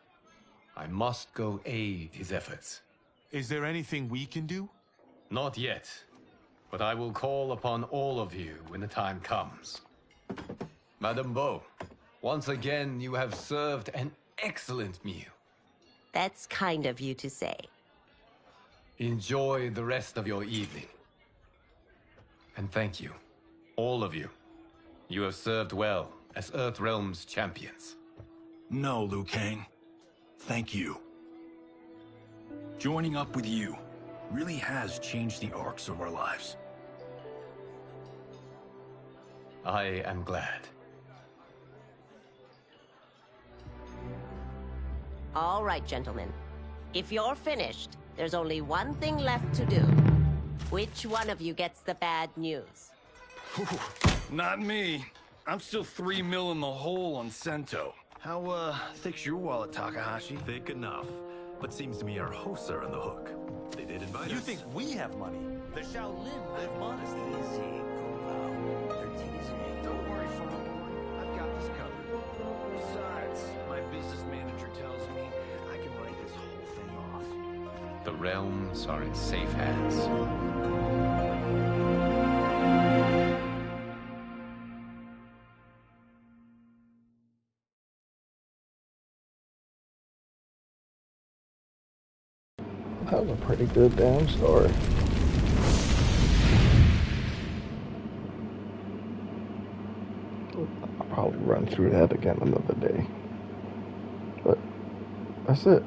I must go aid his efforts. Is there anything we can do? Not yet, but I will call upon all of you when the time comes. Madame Bo, once again you have served an excellent meal. That's kind of you to say. Enjoy the rest of your evening. And thank you, all of you. You have served well as Earthrealm's champions. No, Liu Kang. Thank you. Joining up with you really has changed the arcs of our lives. I am glad. All right, gentlemen. If you're finished, there's only one thing left to do. Which one of you gets the bad news? Not me. I'm still 3 mil in the hole on Sento. How, thick's your wallet, Takahashi? Thick enough. But seems to me our hosts are on the hook. They did invite us. You think we have money? The Shaolin live modestly. Easy, Kumo. They're teasing. Don't worry, Farm Boy. I've got this covered. Besides, my business manager tells me I can write this whole thing off. The realms are in safe hands. That was a pretty good damn story. I'll probably run through that again another day. But that's it.